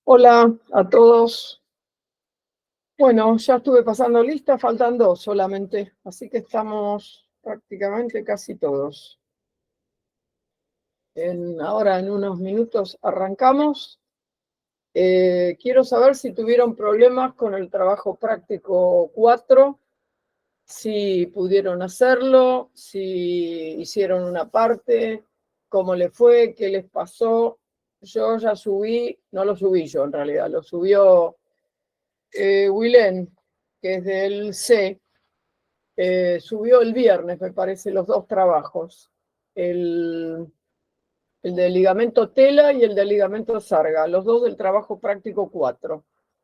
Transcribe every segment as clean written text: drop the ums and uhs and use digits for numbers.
Hola a todos. Bueno, ya estuve pasando lista, faltan 2 solamente, así que estamos prácticamente casi todos. Ahora en unos minutos arrancamos. Quiero saber si tuvieron problemas con el trabajo práctico 4, si pudieron hacerlo, si hicieron una parte, cómo les fue, qué les pasó. Yo ya subí, no lo subí yo en realidad, lo subió Wilén, que es del C, subió el viernes, me parece, los 2 trabajos. El del ligamento tela y el del ligamento sarga, los 2 del trabajo práctico 4.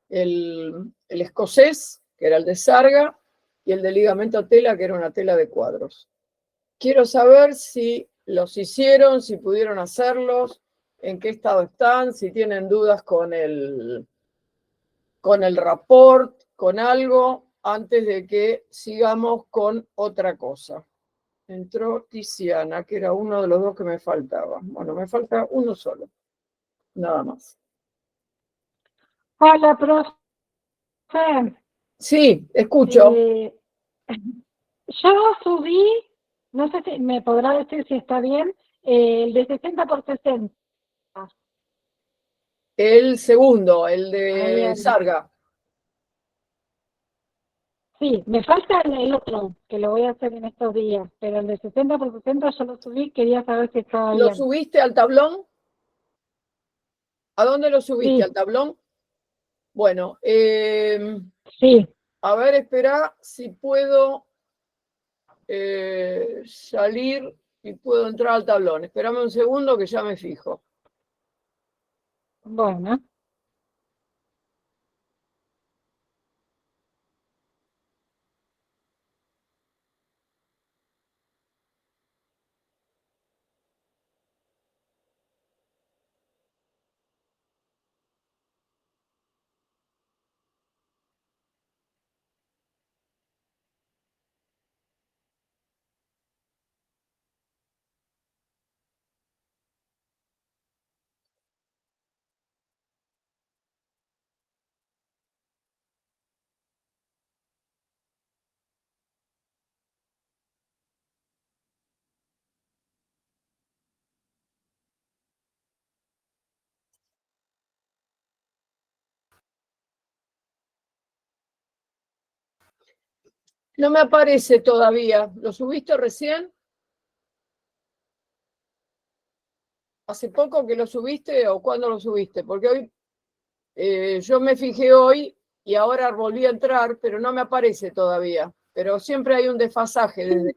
El escocés, que era el de sarga, y el de ligamento tela, que era una tela de cuadros. Quiero saber si los hicieron, si pudieron hacerlos, en qué estado están, si tienen dudas con el rapport, con algo, antes de que sigamos con otra cosa. Entró Tiziana, que era uno de los 2 que me faltaba. Bueno, me falta uno solo, nada más. Hola, profe. Sí, escucho. Yo subí, no sé si me podrá decir si está bien, el de 60 por 60. El segundo, el de sarga. Sí, me falta el otro, que lo voy a hacer en estos días, pero el de 60 por 60 yo lo subí, quería saber si estaba bien. ¿Lo subiste al tablón? ¿A dónde lo subiste? Sí. ¿Al tablón? Bueno, sí. A ver, espera si puedo salir y puedo entrar al tablón. Espérame un segundo que ya me fijo. Bueno. No me aparece todavía. ¿Lo subiste recién? ¿Hace poco que lo subiste o cuándo lo subiste? Porque hoy yo me fijé hoy y ahora volví a entrar, pero no me aparece todavía. Pero siempre hay un desfasaje desde...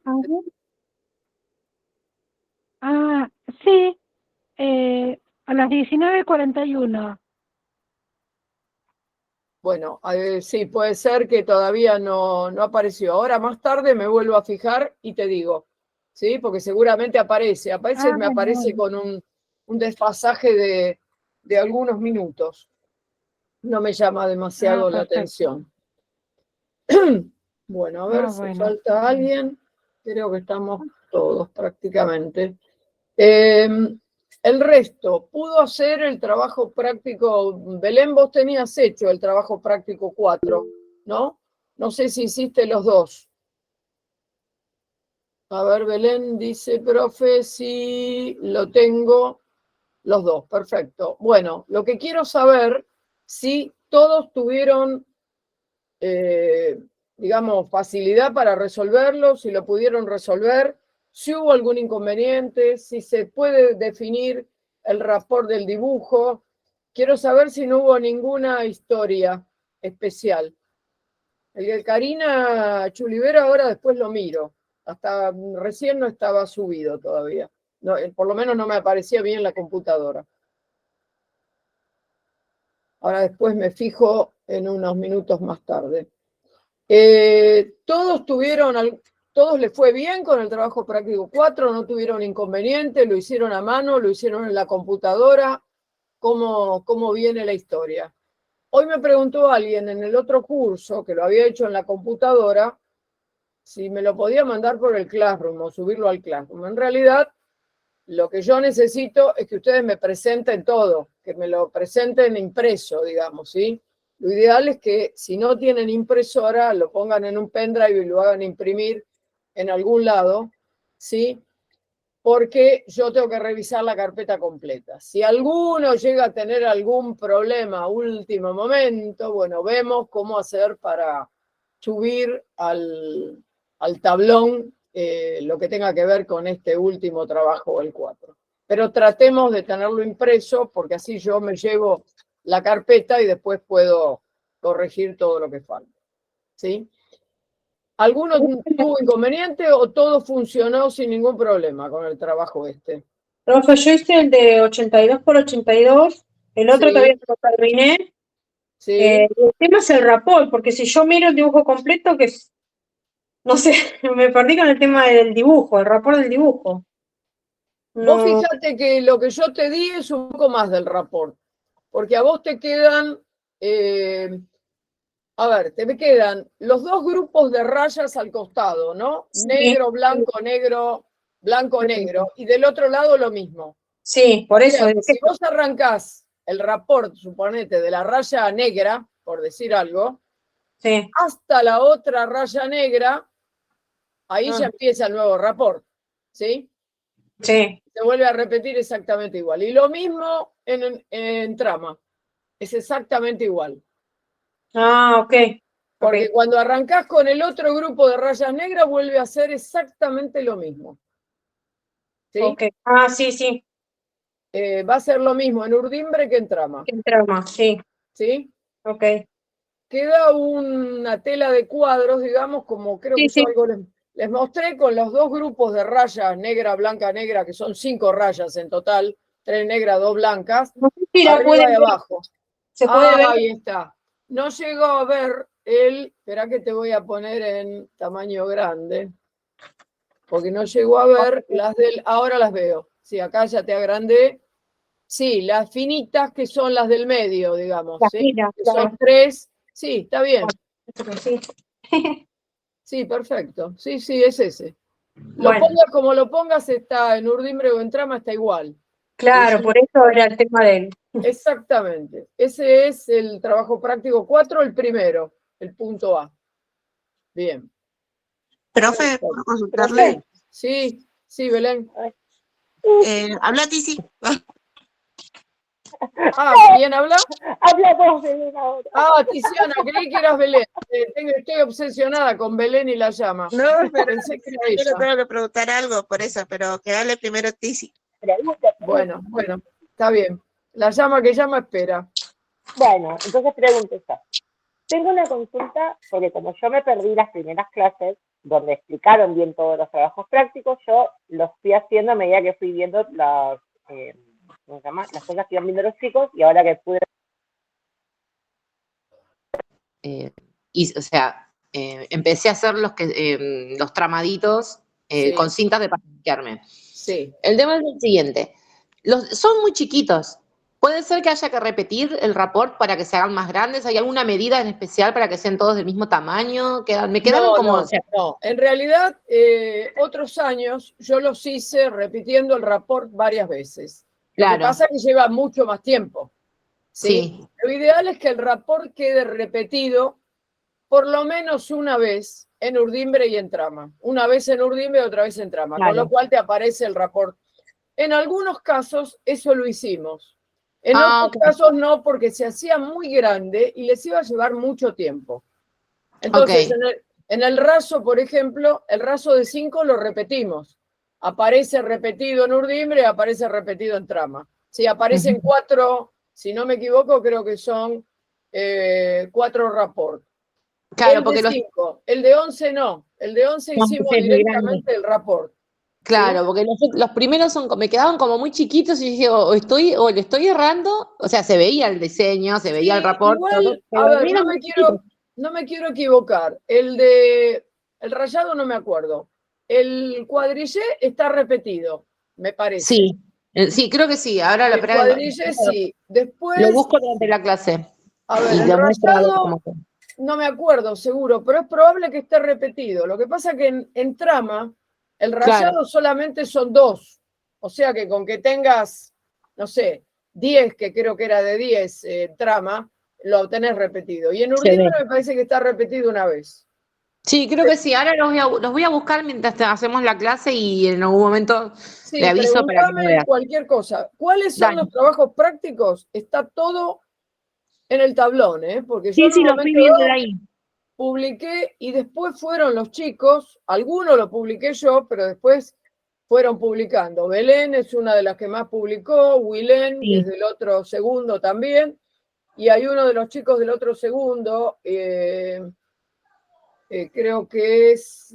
Sí, a las 19:41. Bueno, sí, puede ser que todavía no apareció. Ahora más tarde me vuelvo a fijar y te digo, ¿sí? Porque seguramente aparece. Me aparece con un desfasaje de algunos minutos. No me llama demasiado la atención. Bueno, a ver si falta alguien. Creo que estamos todos prácticamente. El resto, ¿pudo hacer el trabajo práctico? Belén, vos tenías hecho el trabajo práctico 4, ¿no? No sé si hiciste los 2. A ver, Belén dice, profe, sí, lo tengo los 2, perfecto. Bueno, lo que quiero saber, si todos tuvieron, digamos, facilidad para resolverlo, si lo pudieron resolver, si hubo algún inconveniente, si se puede definir el rapport del dibujo. Quiero saber si no hubo ninguna historia especial. El de Karina Chulivera ahora después lo miro. Hasta recién no estaba subido todavía. No, por lo menos no me aparecía bien la computadora. Ahora después me fijo en unos minutos más tarde. Todos les fue bien con el trabajo práctico 4, no tuvieron inconveniente, lo hicieron a mano, lo hicieron en la computadora. ¿Cómo viene la historia? Hoy me preguntó alguien en el otro curso, que lo había hecho en la computadora, si me lo podía mandar por el Classroom o subirlo al Classroom. En realidad, lo que yo necesito es que ustedes me presenten todo, que me lo presenten impreso, digamos, ¿sí? Lo ideal es que si no tienen impresora, lo pongan en un pendrive y lo hagan imprimir en algún lado, ¿sí? Porque yo tengo que revisar la carpeta completa. Si alguno llega a tener algún problema a último momento, bueno, vemos cómo hacer para subir al tablón lo que tenga que ver con este último trabajo, el 4. Pero tratemos de tenerlo impreso, porque así yo me llevo la carpeta y después puedo corregir todo lo que falta. ¿Sí? ¿Alguno tuvo inconveniente o todo funcionó sin ningún problema con el trabajo este? Profe, yo hice el de 82 por 82, el otro Sí. todavía no lo terminé. Sí. El tema es el rapport, porque si yo miro el dibujo completo, que es, no sé, me perdí con el tema del dibujo, el rapport del dibujo. Vos No, fíjate que lo que yo te di es un poco más del rapport, porque a vos te quedan, a ver, te quedan los dos grupos de rayas al costado, ¿no? sí, Negro, blanco, negro, blanco, negro, y del otro lado lo mismo. sí, por O eso. sea, que si vos arrancás el rapport, suponete, de la raya negra, por decir algo, Sí, hasta la otra raya negra, ahí ya empieza el nuevo rapport, ¿sí? sí. Se vuelve a repetir exactamente igual. Y lo mismo en trama, es exactamente igual. Ah, ok. Porque cuando arrancás con el otro grupo de rayas negras, vuelve a ser exactamente lo mismo. ¿Sí? Okay. Ah, sí, sí. Va a ser lo mismo en urdimbre que en trama. En trama, sí. ¿Sí? Ok. Queda una tela de cuadros, digamos, como creo que Sí, yo algo les mostré, con los dos grupos de rayas, negra, blanca, negra, que son 5 rayas en total, 3 negras, 2 blancas, No sé si la arriba pueden y ver. abajo. Se puede ver. Ahí está. No llegó a ver espera que te voy a poner en tamaño grande, porque no llegó a ver las ahora las veo. Sí, acá ya te agrandé. Sí, las finitas que son las del medio, digamos, Las ¿sí? filas, Que claro. son 3. Sí, está bien. Sí. Sí, perfecto. Sí, sí, es ese. Lo Bueno, pongas como lo pongas, está en urdimbre o en trama, está igual. claro, por eso era el tema de él. Exactamente. Ese es el trabajo práctico 4, el primero, el punto A. Bien. Profe, ¿puedo consultarle? Sí, sí, Belén. Habla Tizi. ¿Quién habla? Habla vos, Belén, ahora. Tiziana, creí que eras Belén. Estoy obsesionada con Belén y la llama. No, pero Pensé que era yo le ella. tengo que preguntar algo por eso, pero que hable primero Tizi. Bueno, está bien. La llama que llama espera. Bueno, entonces pregunto esto. Tengo una consulta porque como yo me perdí las primeras clases donde explicaron bien todos los trabajos prácticos, yo los fui haciendo a medida que fui viendo las, ¿cómo se llama? Las cosas que iban viendo los chicos y ahora que pude... O sea, empecé a hacer los tramaditos Sí. con cintas de paquearme. Sí. El tema es el siguiente. Son muy chiquitos. ¿Puede ser que haya que repetir el rapport para que se hagan más grandes? ¿Hay alguna medida en especial para que sean todos del mismo tamaño? Me quedaron como... No. En realidad, otros años yo los hice repitiendo el rapport varias veces. Lo que pasa es que lleva mucho más tiempo. ¿Sí? Lo ideal es que el rapport quede repetido por lo menos una vez en urdimbre y en trama. Una vez en urdimbre y otra vez en trama, con lo cual te aparece el rapport. En algunos casos eso lo hicimos. En otros casos no, porque se hacía muy grande y les iba a llevar mucho tiempo. Entonces, en el raso, por ejemplo, el raso de 5 lo repetimos. Aparece repetido en urdimbre, aparece repetido en trama. Si aparecen 4, si no me equivoco, creo que son 4 rapports. Claro, el porque de 5, el de 11 no. El de 11 hicimos directamente el rapport. Claro, ¿sí? porque los primeros me quedaban como muy chiquitos y dije, o le estoy errando, o sea, se veía el diseño, se veía el rapport. Igual, a ver, no me quiero equivocar. El rayado no me acuerdo. El cuadrillé está repetido, me parece. Sí, creo que sí. Ahora el cuadrillé sí. Después, lo busco durante la clase. a ver, y el lo muestro a ver rayado, cómo fue. no me acuerdo seguro, pero es probable que esté repetido. Lo que pasa es que en trama, el rayado solamente son 2. O sea que con que tengas, no sé, 10, que creo que era de 10 trama, lo tenés repetido. Y en Urdimbre me parece que está repetido una vez. Sí, creo que sí. Ahora los voy a buscar mientras hacemos la clase y en algún momento Sí, le aviso para que lo preguntame vea. cualquier cosa. ¿Cuáles son Dale. los trabajos prácticos? Está todo en el tablón, porque yo Sí, en sí, un lo fui momento viendo dado de ahí. publiqué y después fueron los chicos, algunos lo publiqué yo, pero después fueron publicando. Belén es una de las que más publicó, Wilén Sí. desde el otro segundo también, y hay uno de los chicos del otro segundo, creo que es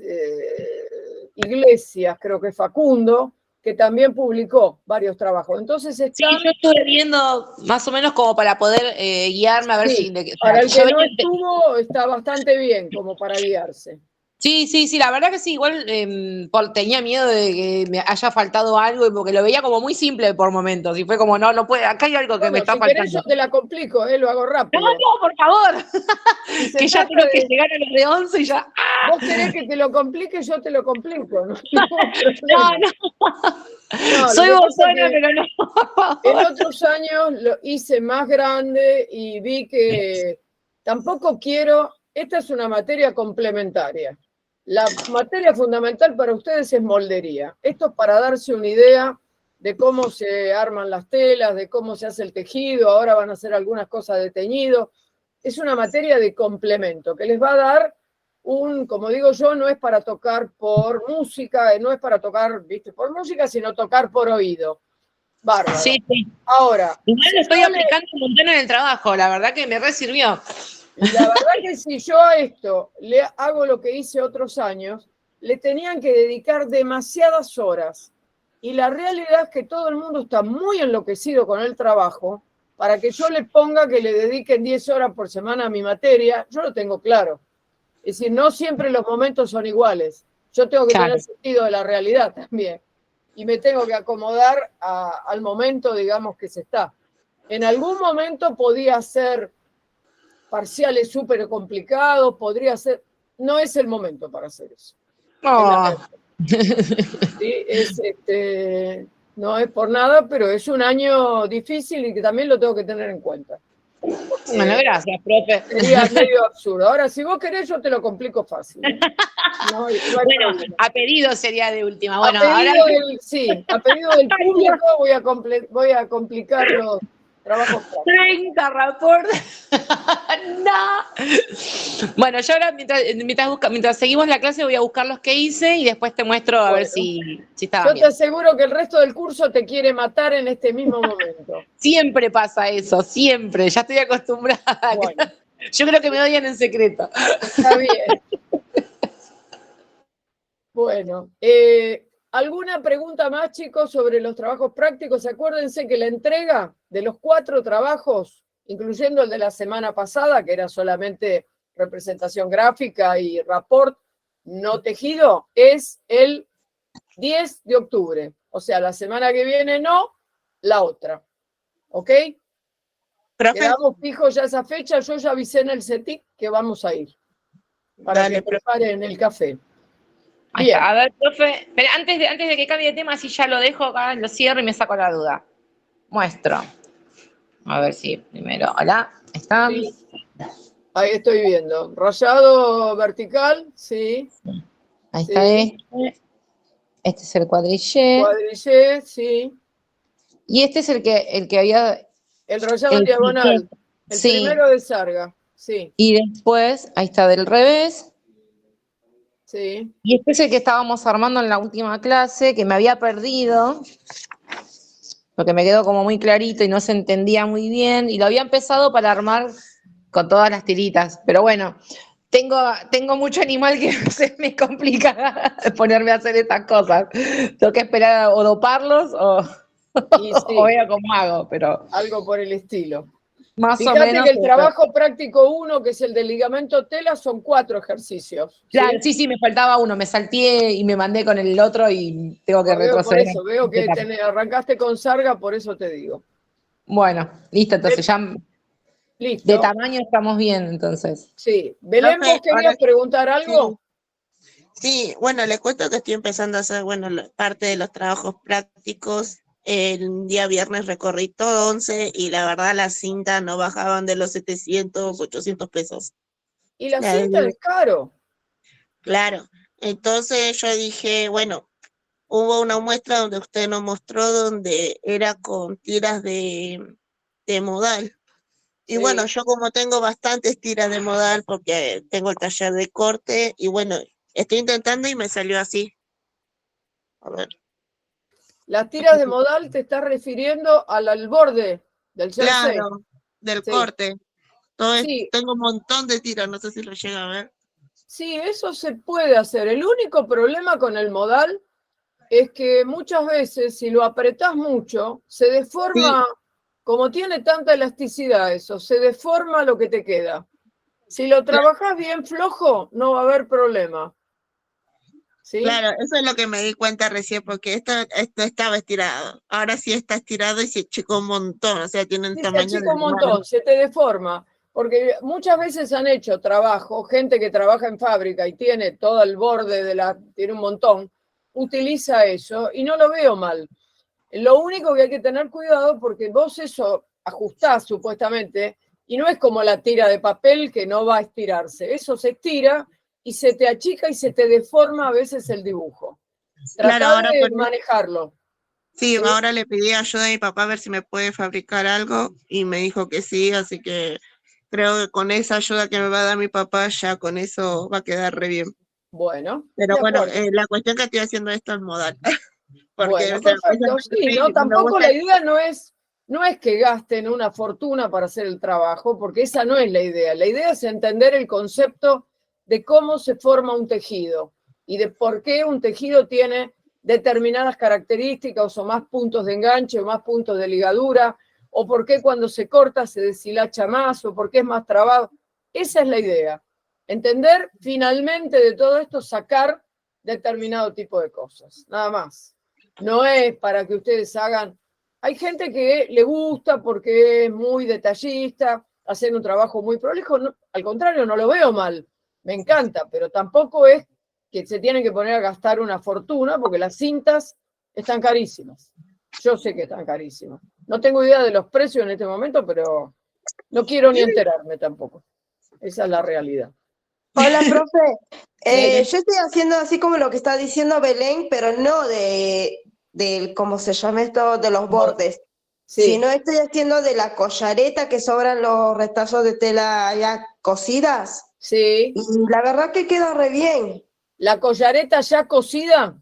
Iglesias, creo que Facundo, que también publicó varios trabajos. Entonces Sí, están... yo estuve viendo más o menos como para poder guiarme a ver Sí, si... o sea, para el yo que no venía- estuvo está bastante bien como para guiarse. Sí, la verdad que sí, igual tenía miedo de que me haya faltado algo, y porque lo veía como muy simple por momentos, y fue como, no puede, acá hay algo que me Bueno, está si querés yo faltando. te la complico, lo hago rápido. No, por favor, Si se que ya trata tengo que de- llegar a los de 11 y ya... Vos querés que te lo complique, yo te lo complico, no hay ningún No, problema. No, lo soy que pasa bozona, que pero no, por favor. en otros años lo hice más grande y vi que tampoco quiero, esta es una materia complementaria. La materia fundamental para ustedes es moldería. Esto es para darse una idea de cómo se arman las telas, de cómo se hace el tejido, ahora van a hacer algunas cosas de teñido. Es una materia de complemento que les va a dar como digo yo, no es para tocar por música, no es para tocar, viste, por música, sino tocar por oído. Bárbaro. Sí. Ahora, Igual lo si estoy yo aplicando un montón en el trabajo, la verdad que me re sirvió. la verdad que si yo a esto le hago lo que hice otros años, le tenían que dedicar demasiadas horas. Y la realidad es que todo el mundo está muy enloquecido con el trabajo. Para que yo le ponga que le dediquen 10 horas por semana a mi materia, yo lo tengo claro. Es decir, no siempre los momentos son iguales. Yo tengo que tener sentido de la realidad también. Y me tengo que acomodar al momento, digamos, que se está. En algún momento podía ser parciales súper complicados, podría ser... No es el momento para hacer eso. No. Sí, no es por nada, pero es un año difícil y que también lo tengo que tener en cuenta. Bueno, gracias, profe. Sería medio absurdo. Ahora, si vos querés, yo te lo complico fácil. No hay Bueno, problema. a pedido sería de última. Bueno, A pedido ahora... a pedido del público voy a complicar los trabajos prácticos. 30 reportes. No. Bueno, yo ahora mientras seguimos la clase voy a buscar los que hice y después te muestro a ver si estaban Yo te bien. aseguro que el resto del curso te quiere matar en este mismo momento. Siempre pasa eso, siempre. Ya estoy acostumbrada. Bueno. Yo creo que me odian en secreto. Está bien. Bueno, ¿alguna pregunta más, chicos, sobre los trabajos prácticos? Acuérdense que la entrega de los 4 trabajos, incluyendo el de la semana pasada, que era solamente representación gráfica y rapport no tejido, es el 10 de octubre. O sea, la semana que viene no, la otra. ¿Ok? Profe, Quedamos fijos ya esa fecha. Yo ya avisé en el CETIC que vamos a ir. Para Dale, que preparen el café. Ahí Bien. está. A ver, profe, pero antes de que cambie de tema, así ya lo dejo acá, lo cierro y me saco la duda. Muestro. A ver si primero. Hola, ¿están? Sí. Ahí estoy viendo. Rayado vertical, sí. Ahí está Sí. Este es el cuadrillé. Cuadrillé, sí. Y este es el que había. El rayado en El diagonal. piquete. El Sí. primero de Sarga, sí. Y después, ahí está del revés. Sí. Y este es el que estábamos armando en la última clase, que me había perdido, porque me quedó como muy clarito y no se entendía muy bien. Y lo había empezado para armar con todas las tiritas. Pero bueno, tengo mucho animal que se me complica ponerme a hacer estas cosas. Tengo que esperar o doparlos Y sí, o veo cómo hago, pero algo por el estilo. más o Fíjate menos. que el trabajo práctico 1, que es el del ligamento tela, son 4 ejercicios. Claro, sí, me faltaba uno, me salté y me mandé con el otro y tengo que Por retroceder. eso, veo que arrancaste con Sarga, por eso te digo. Bueno, listo, entonces ya Listo. De tamaño estamos bien, entonces. Sí. Belén, Profe, ¿vos querías ahora- preguntar algo? Sí, bueno, le cuento que estoy empezando a hacer, bueno, parte de los trabajos prácticos. El día viernes recorrí todo 11 y la verdad las cintas no bajaban de los 700, 800 pesos. Y la La cinta verdad, es caro. claro. Entonces yo dije, bueno, hubo una muestra donde usted nos mostró donde era con tiras de modal. Y bueno, Sí. yo como tengo bastantes tiras de modal porque tengo el taller de corte y bueno, estoy intentando y me salió así. A ver. Las tiras de modal te estás refiriendo al borde del jersey. Claro, del Sí. corte. Todo Sí, tengo un montón de tiras, no sé si lo llega a ver. sí, eso se puede hacer. El único problema con el modal es que muchas veces, si lo apretás mucho, se deforma, como tiene tanta elasticidad eso, se deforma lo que te queda. Si lo trabajás bien flojo, no va a haber problema. ¿Sí? Claro, eso es lo que me di cuenta recién, porque esto estaba estirado. Ahora sí está estirado y se achicó un montón, o sea, tiene un Sí, se tamaño achica de un mi mano. montón, se te deforma. Porque muchas veces han hecho trabajo, gente que trabaja en fábrica y tiene todo el borde tiene un montón, utiliza eso y no lo veo mal. Lo único que hay que tener cuidado porque vos eso ajustás supuestamente y no es como la tira de papel que no va a estirarse. Eso se estira y se te achica y se te deforma a veces el dibujo. Claro, Tratá ahora de manejarlo. sí, ¿Sí? ahora le pedí ayuda a mi papá a ver si me puede fabricar algo y me dijo que sí, así que creo que con esa ayuda que me va a dar mi papá, ya con eso va a quedar re bien. Bueno, Pero de bueno, acuerdo. la cuestión que estoy haciendo esto es modal, porque Bueno, o sea, a veces perfecto. Sí, no, me tampoco gusta, la idea no es que gasten una fortuna para hacer el trabajo, porque esa no es la idea. La idea es entender el concepto de cómo se forma un tejido y de por qué un tejido tiene determinadas características o más puntos de enganche o más puntos de ligadura, o por qué cuando se corta se deshilacha más o por qué es más trabado. Esa es la idea. Entender finalmente de todo esto, sacar determinado tipo de cosas, nada más. No es para que ustedes hagan. Hay gente que le gusta porque es muy detallista, hacer un trabajo muy prolijo. No, al contrario, no lo veo mal. Me encanta, pero tampoco es que se tienen que poner a gastar una fortuna porque las cintas están carísimas. Yo sé que están carísimas. No tengo idea de los precios en este momento, pero no quiero ni enterarme tampoco. Esa es la realidad. Hola, profe. Dele. Yo estoy haciendo así como lo que está diciendo Belén, pero no ¿cómo se llama esto? De los bordes, Sí, sino estoy haciendo de la collareta que sobran los retazos de tela ya cosidas. sí. Y la verdad que queda re bien. La collareta ya cosida.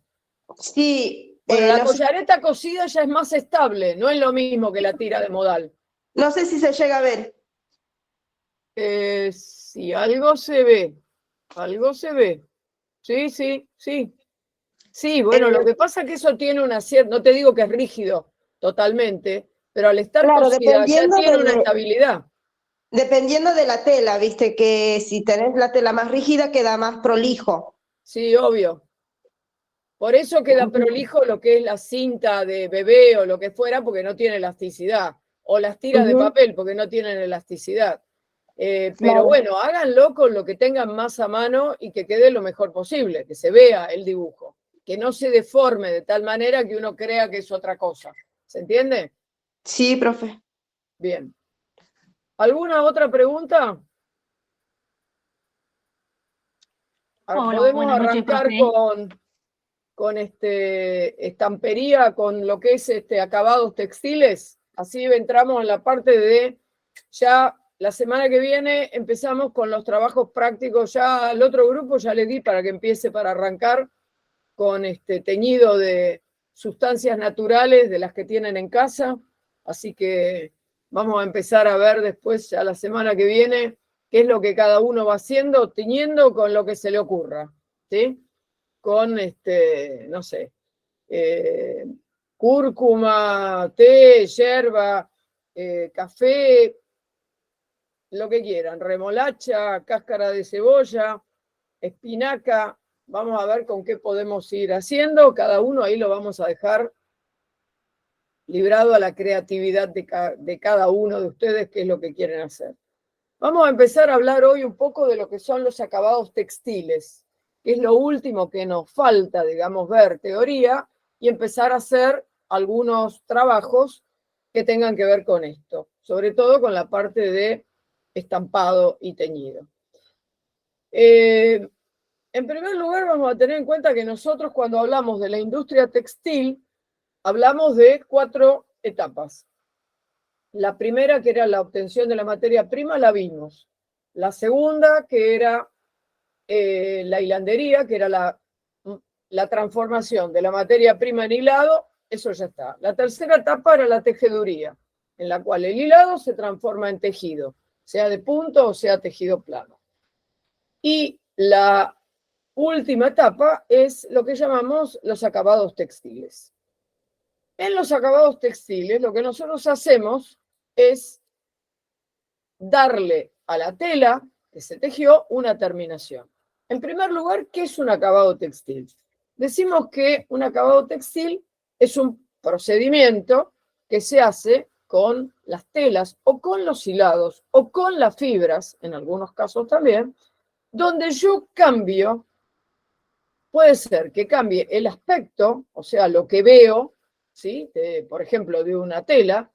Sí, Bueno, la no sé, collareta cosida ya es más estable, no es lo mismo que la tira de modal. no sé si se llega a ver. Sí, algo se ve, algo se ve. Sí, sí, sí. Sí, bueno, lo Eh, que pasa es que eso tiene una cierta, no te digo que es rígido totalmente, pero al estar claro, cosida ya tiene una estabilidad. dependiendo de la tela, viste que si tenés la tela más rígida queda más prolijo. Sí, obvio. Por eso queda prolijo lo que es la cinta de bebé o lo que fuera, porque no tiene elasticidad. O las tiras de Ujú, papel, porque no tienen elasticidad. Pero claro. bueno, háganlo con lo que tengan más a mano y que quede lo mejor posible, que se vea el dibujo, que no se deforme de tal manera que uno crea que es otra cosa. ¿Se entiende? Sí, profe. Bien. ¿Alguna otra pregunta? Hola, Podemos buenas noches, arrancar profe. con estampería, con lo que es acabados textiles. Así entramos en la parte de ya la semana que viene empezamos con los trabajos prácticos. Ya al otro grupo ya le di para que empiece para arrancar con teñido de sustancias naturales de las que tienen en casa. Así que vamos a empezar a ver después, ya la semana que viene, qué es lo que cada uno va haciendo, teñiendo con lo que se le ocurra, ¿sí? Con, no sé, cúrcuma, té, yerba, café, lo que quieran, remolacha, cáscara de cebolla, espinaca. Vamos a ver con qué podemos ir haciendo. Cada uno ahí lo vamos a dejar librado a la creatividad de cada uno de ustedes, qué es lo que quieren hacer. Vamos a empezar a hablar hoy un poco de lo que son los acabados textiles, que es lo último que nos falta, digamos, ver teoría y empezar a hacer algunos trabajos que tengan que ver con esto, sobre todo con la parte de estampado y teñido. En primer lugar, vamos a tener en cuenta que nosotros cuando hablamos de la industria textil, hablamos de 4 etapas. La primera, que era la obtención de la materia prima, la vimos. La segunda, que era la hilandería, que era la transformación de la materia prima en hilado, eso ya está. La tercera etapa era la tejeduría, en la cual el hilado se transforma en tejido, sea de punto o sea tejido plano. Y la última etapa es lo que llamamos los acabados textiles. En los acabados textiles, lo que nosotros hacemos es darle a la tela que se tejió una terminación. En primer lugar, ¿qué es un acabado textil? Decimos que un acabado textil es un procedimiento que se hace con las telas o con los hilados o con las fibras, en algunos casos también, donde yo cambio, puede ser que cambie el aspecto, o sea, lo que veo, ¿sí? Por ejemplo, de una tela,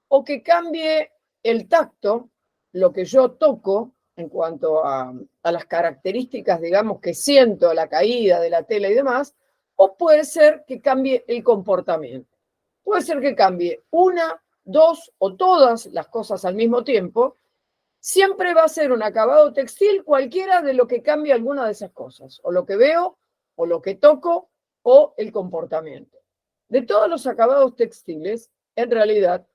o que cambie el tacto, lo que yo toco en cuanto a las características, digamos, que siento, la caída de la tela y demás, o puede ser que cambie el comportamiento. Puede ser que cambie una, dos o todas las cosas al mismo tiempo. Siempre va a ser un acabado textil cualquiera de lo que cambie alguna de esas cosas, o lo que veo, o lo que toco, o el comportamiento. De todos los acabados textiles, en realidad,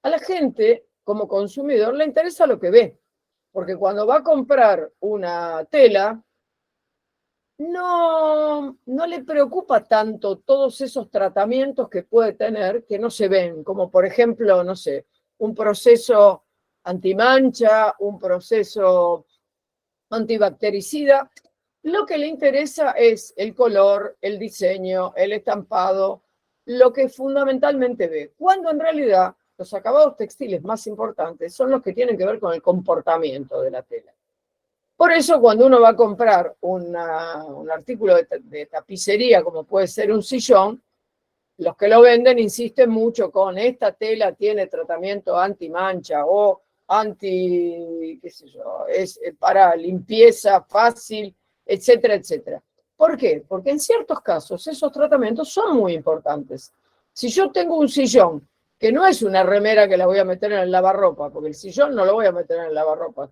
a la gente, como consumidor, le interesa lo que ve, porque cuando va a comprar una tela, no le preocupa tanto todos esos tratamientos que puede tener que no se ven, como por ejemplo, no sé, un proceso antimancha, un proceso antibactericida. Lo que le interesa es el color, el diseño, el estampado, lo que fundamentalmente ve, cuando en realidad los acabados textiles más importantes son los que tienen que ver con el comportamiento de la tela. Por eso, cuando uno va a comprar un artículo de tapicería, como puede ser un sillón, los que lo venden insisten mucho con esta tela tiene tratamiento anti-mancha o qué sé yo, es para limpieza fácil, etcétera, etcétera. ¿Por qué? Porque en ciertos casos esos tratamientos son muy importantes. Si yo tengo un sillón, que no es una remera que la voy a meter en el lavarropa, porque el sillón no lo voy a meter en el lavarropa,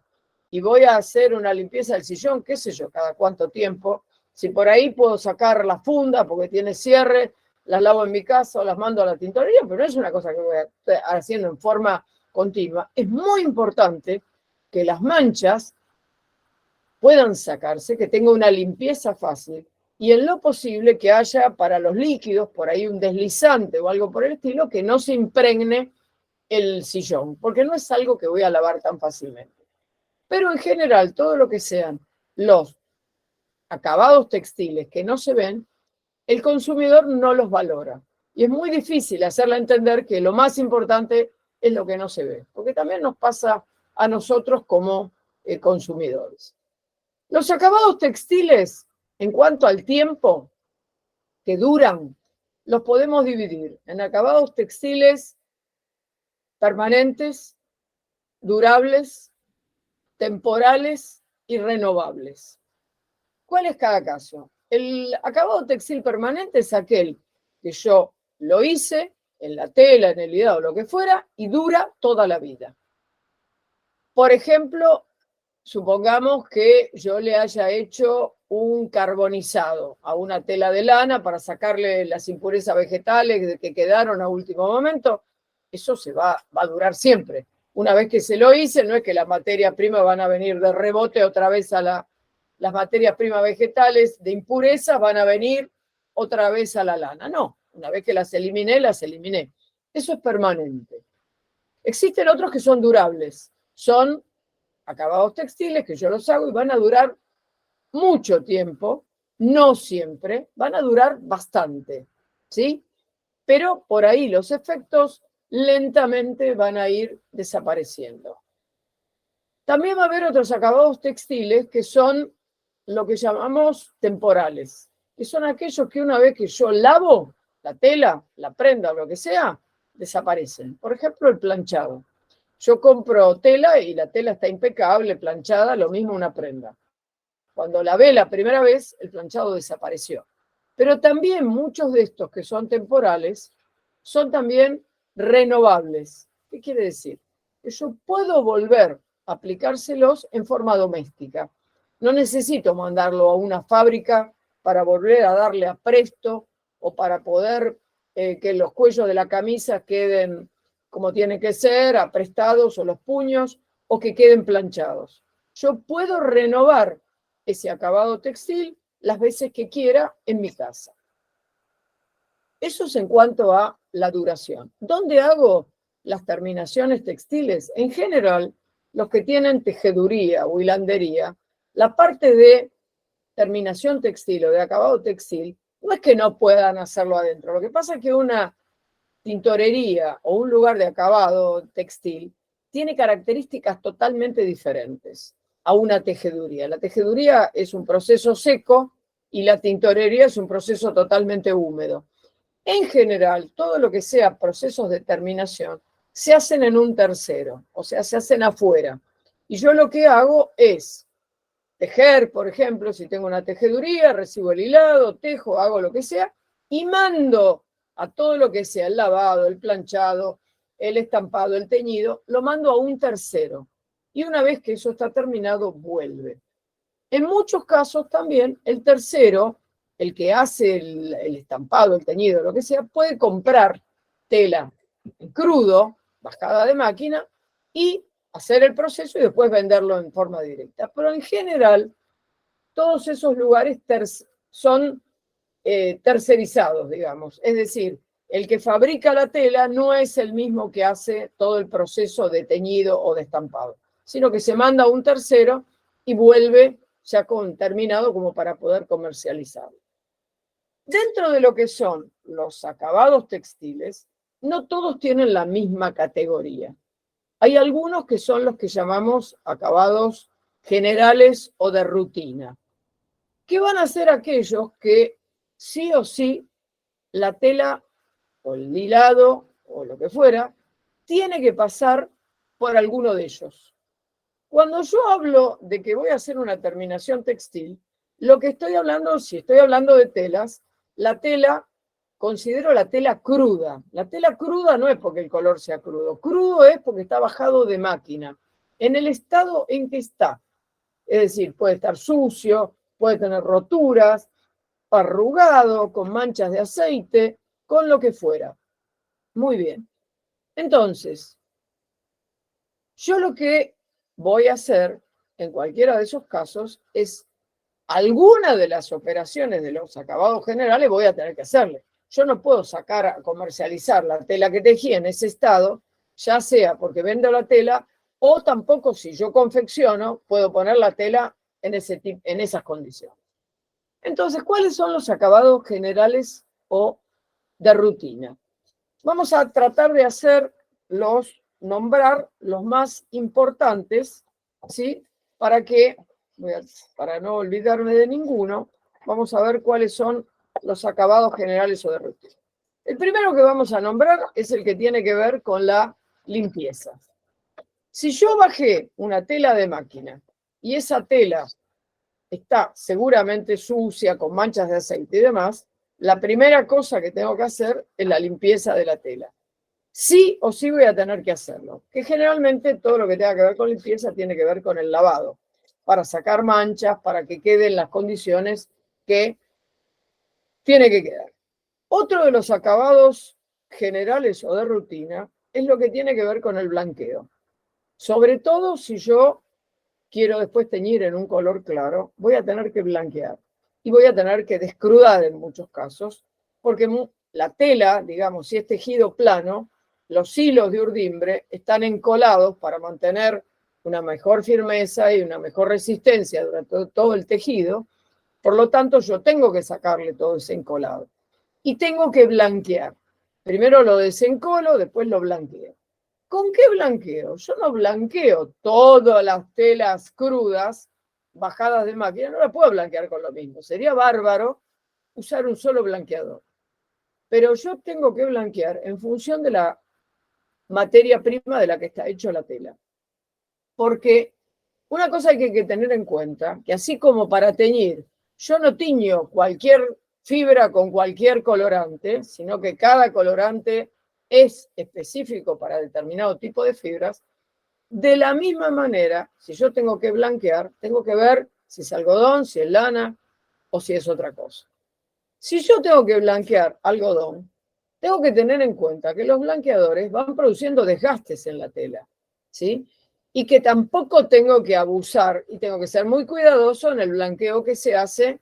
y voy a hacer una limpieza del sillón, qué sé yo, cada cuánto tiempo, si por ahí puedo sacar la funda porque tiene cierre, las lavo en mi casa o las mando a la tintorería, pero no es una cosa que voy a estar haciendo en forma continua. Es muy importante que las manchas puedan sacarse, que tenga una limpieza fácil y en lo posible que haya para los líquidos, por ahí un deslizante o algo por el estilo, que no se impregne el sillón, porque no es algo que voy a lavar tan fácilmente. Pero en general, todo lo que sean los acabados textiles que no se ven, el consumidor no los valora. Y es muy difícil hacerle entender que lo más importante es lo que no se ve, porque también nos pasa a nosotros como consumidores. Los acabados textiles, en cuanto al tiempo que duran, los podemos dividir en acabados textiles permanentes, durables, temporales y renovables. ¿Cuál es cada caso? El acabado textil permanente es aquel que yo lo hice en la tela, en el hilado, lo que fuera, y dura toda la vida. Por ejemplo, supongamos que yo le haya hecho un carbonizado a una tela de lana para sacarle las impurezas vegetales que quedaron a último momento. Eso va a durar siempre. Una vez que se lo hice, no es que las materias primas van a venir de rebote otra vez a las materias primas vegetales de impureza van a venir otra vez a la lana. No, una vez que las eliminé, las eliminé. Eso es permanente. Existen otros que son durables. Son acabados textiles que yo los hago y van a durar mucho tiempo, no siempre, van a durar bastante, ¿sí? Pero por ahí los efectos lentamente van a ir desapareciendo. También va a haber otros acabados textiles que son lo que llamamos temporales, que son aquellos que una vez que yo lavo la tela, la prenda o lo que sea, desaparecen. Por ejemplo, el planchado. Yo compro tela y la tela está impecable, planchada, lo mismo una prenda. Cuando lavé la primera vez, el planchado desapareció. Pero también muchos de estos que son temporales son también renovables. ¿Qué quiere decir? Que yo puedo volver a aplicárselos en forma doméstica. No necesito mandarlo a una fábrica para volver a darle apresto o para poder que los cuellos de la camisa queden como tienen que ser, aprestados, o los puños, o que queden planchados. Yo puedo renovar ese acabado textil las veces que quiera en mi casa. Eso es en cuanto a la duración. ¿Dónde hago las terminaciones textiles? En general, los que tienen tejeduría o hilandería, la parte de terminación textil o de acabado textil, no es que no puedan hacerlo adentro. Lo que pasa es que una tintorería o un lugar de acabado textil tiene características totalmente diferentes a una tejeduría. La tejeduría es un proceso seco y la tintorería es un proceso totalmente húmedo. En general, todo lo que sea procesos de terminación se hacen en un tercero, o sea, se hacen afuera. Y yo lo que hago es tejer, por ejemplo, si tengo una tejeduría, recibo el hilado, tejo, hago lo que sea, y mando a todo lo que sea el lavado, el planchado, el estampado, el teñido, lo mando a un tercero. Y una vez que eso está terminado, vuelve. En muchos casos también el tercero, el que hace el estampado, el teñido, lo que sea, puede comprar tela en crudo, bajada de máquina, y hacer el proceso y después venderlo en forma directa. Pero en general, todos esos lugares son tercerizados, digamos. Es decir, el que fabrica la tela no es el mismo que hace todo el proceso de teñido o de estampado, sino que se manda a un tercero y vuelve ya terminado como para poder comercializarlo. Dentro de lo que son los acabados textiles, no todos tienen la misma categoría. Hay algunos que son los que llamamos acabados generales o de rutina, que van a ser aquellos que sí o sí la tela o el hilado o lo que fuera tiene que pasar por alguno de ellos. Cuando yo hablo de que voy a hacer una terminación textil, lo que estoy hablando, si estoy hablando de telas, la tela, considero la tela cruda. La tela cruda no es porque el color sea crudo. Crudo es porque está bajado de máquina, en el estado en que está. Es decir, puede estar sucio, puede tener roturas, arrugado, con manchas de aceite, con lo que fuera. Muy bien. Entonces, yo lo que voy a hacer en cualquiera de esos casos es alguna de las operaciones de los acabados generales voy a tener que hacerle. Yo no puedo sacar a comercializar la tela que tejí en ese estado, ya sea porque vendo la tela o tampoco si yo confecciono puedo poner la tela en esas condiciones. Entonces, ¿cuáles son los acabados generales o de rutina? Vamos a tratar de nombrar los más importantes, ¿sí? Para no olvidarme de ninguno, vamos a ver cuáles son los acabados generales o de rutina. El primero que vamos a nombrar es el que tiene que ver con la limpieza. Si yo bajé una tela de máquina y esa tela está seguramente sucia, con manchas de aceite y demás, la primera cosa que tengo que hacer es la limpieza de la tela. Sí o sí voy a tener que hacerlo, que generalmente todo lo que tenga que ver con limpieza tiene que ver con el lavado, para sacar manchas, para que queden las condiciones que tiene que quedar. Otro de los acabados generales o de rutina es lo que tiene que ver con el blanqueo. Sobre todo si yo quiero después teñir en un color claro, voy a tener que blanquear y voy a tener que descrudar en muchos casos, porque la tela, digamos, si es tejido plano, los hilos de urdimbre están encolados para mantener una mejor firmeza y una mejor resistencia durante todo el tejido. Por lo tanto, yo tengo que sacarle todo ese encolado y tengo que blanquear. Primero lo desencolo, después lo blanqueo. ¿Con qué blanqueo? Yo no blanqueo todas las telas crudas bajadas de máquina, no las puedo blanquear con lo mismo. Sería bárbaro usar un solo blanqueador. Pero yo tengo que blanquear en función de la materia prima de la que está hecha la tela. Porque una cosa hay que tener en cuenta, que así como para teñir, yo no tiño cualquier fibra con cualquier colorante, sino que cada colorante es específico para determinado tipo de fibras. De la misma manera, si yo tengo que blanquear, tengo que ver si es algodón, si es lana o si es otra cosa. Si yo tengo que blanquear algodón, tengo que tener en cuenta que los blanqueadores van produciendo desgastes en la tela, ¿sí? Y que tampoco tengo que abusar y tengo que ser muy cuidadoso en el blanqueo que se hace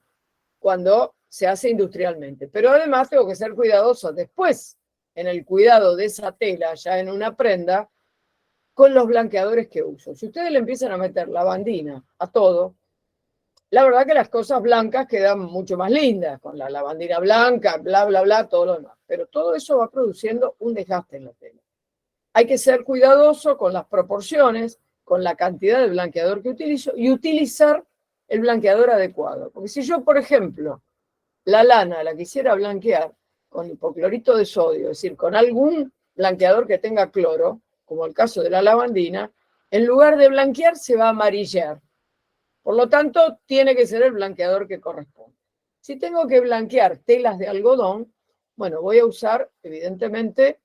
cuando se hace industrialmente. Pero además tengo que ser cuidadoso después en el cuidado de esa tela, ya en una prenda, con los blanqueadores que uso. Si ustedes le empiezan a meter lavandina a todo, la verdad que las cosas blancas quedan mucho más lindas, con la lavandina blanca, bla, bla, bla, todo lo demás. Pero todo eso va produciendo un desgaste en la tela. Hay que ser cuidadoso con las proporciones, con la cantidad de blanqueador que utilizo y utilizar el blanqueador adecuado. Porque si yo, por ejemplo, la lana la quisiera blanquear con hipoclorito de sodio, es decir, con algún blanqueador que tenga cloro, como el caso de la lavandina, en lugar de blanquear se va a amarillar. Por lo tanto, tiene que ser el blanqueador que corresponde. Si tengo que blanquear telas de algodón, bueno, voy a usar, evidentemente,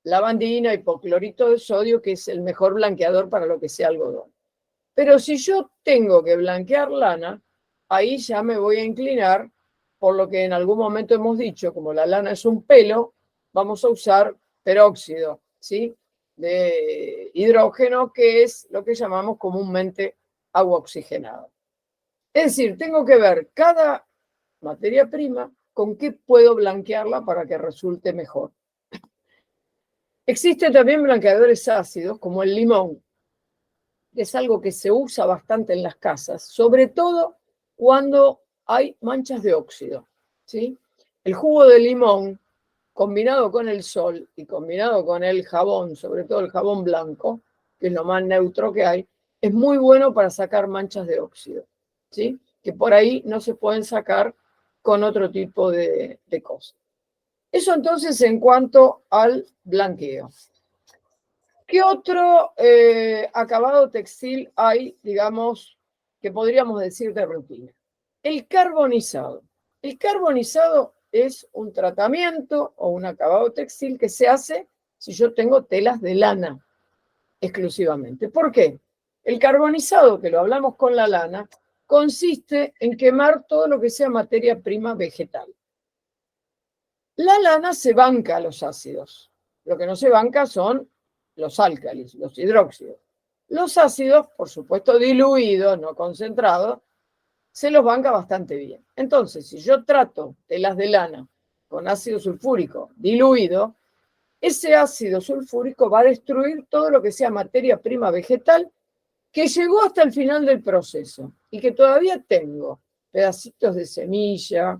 lavandina, hipoclorito de sodio, que es el mejor blanqueador para lo que sea algodón. Pero si yo tengo que blanquear lana, ahí ya me voy a inclinar por lo que en algún momento hemos dicho, como la lana es un pelo, vamos a usar peróxido, ¿sí? De hidrógeno, que es lo que llamamos comúnmente agua oxigenada. Es decir, tengo que ver cada materia prima con qué puedo blanquearla para que resulte mejor. Existen también blanqueadores ácidos, como el limón, que es algo que se usa bastante en las casas, sobre todo cuando hay manchas de óxido, ¿sí? El jugo de limón, combinado con el sol y combinado con el jabón, sobre todo el jabón blanco, que es lo más neutro que hay, es muy bueno para sacar manchas de óxido, ¿sí? Que por ahí no se pueden sacar con otro tipo de cosas. Eso entonces en cuanto al blanqueo. ¿Qué otro acabado textil hay, digamos, que podríamos decir de rutina? El carbonizado. El carbonizado es un tratamiento o un acabado textil que se hace si yo tengo telas de lana exclusivamente. ¿Por qué? El carbonizado, que lo hablamos con la lana, consiste en quemar todo lo que sea materia prima vegetal. La lana se banca a los ácidos. Lo que no se banca son los álcalis, los hidróxidos. Los ácidos, por supuesto diluidos, no concentrados, se los banca bastante bien. Entonces, si yo trato telas de lana con ácido sulfúrico diluido, ese ácido sulfúrico va a destruir todo lo que sea materia prima vegetal que llegó hasta el final del proceso y que todavía tengo pedacitos de semilla,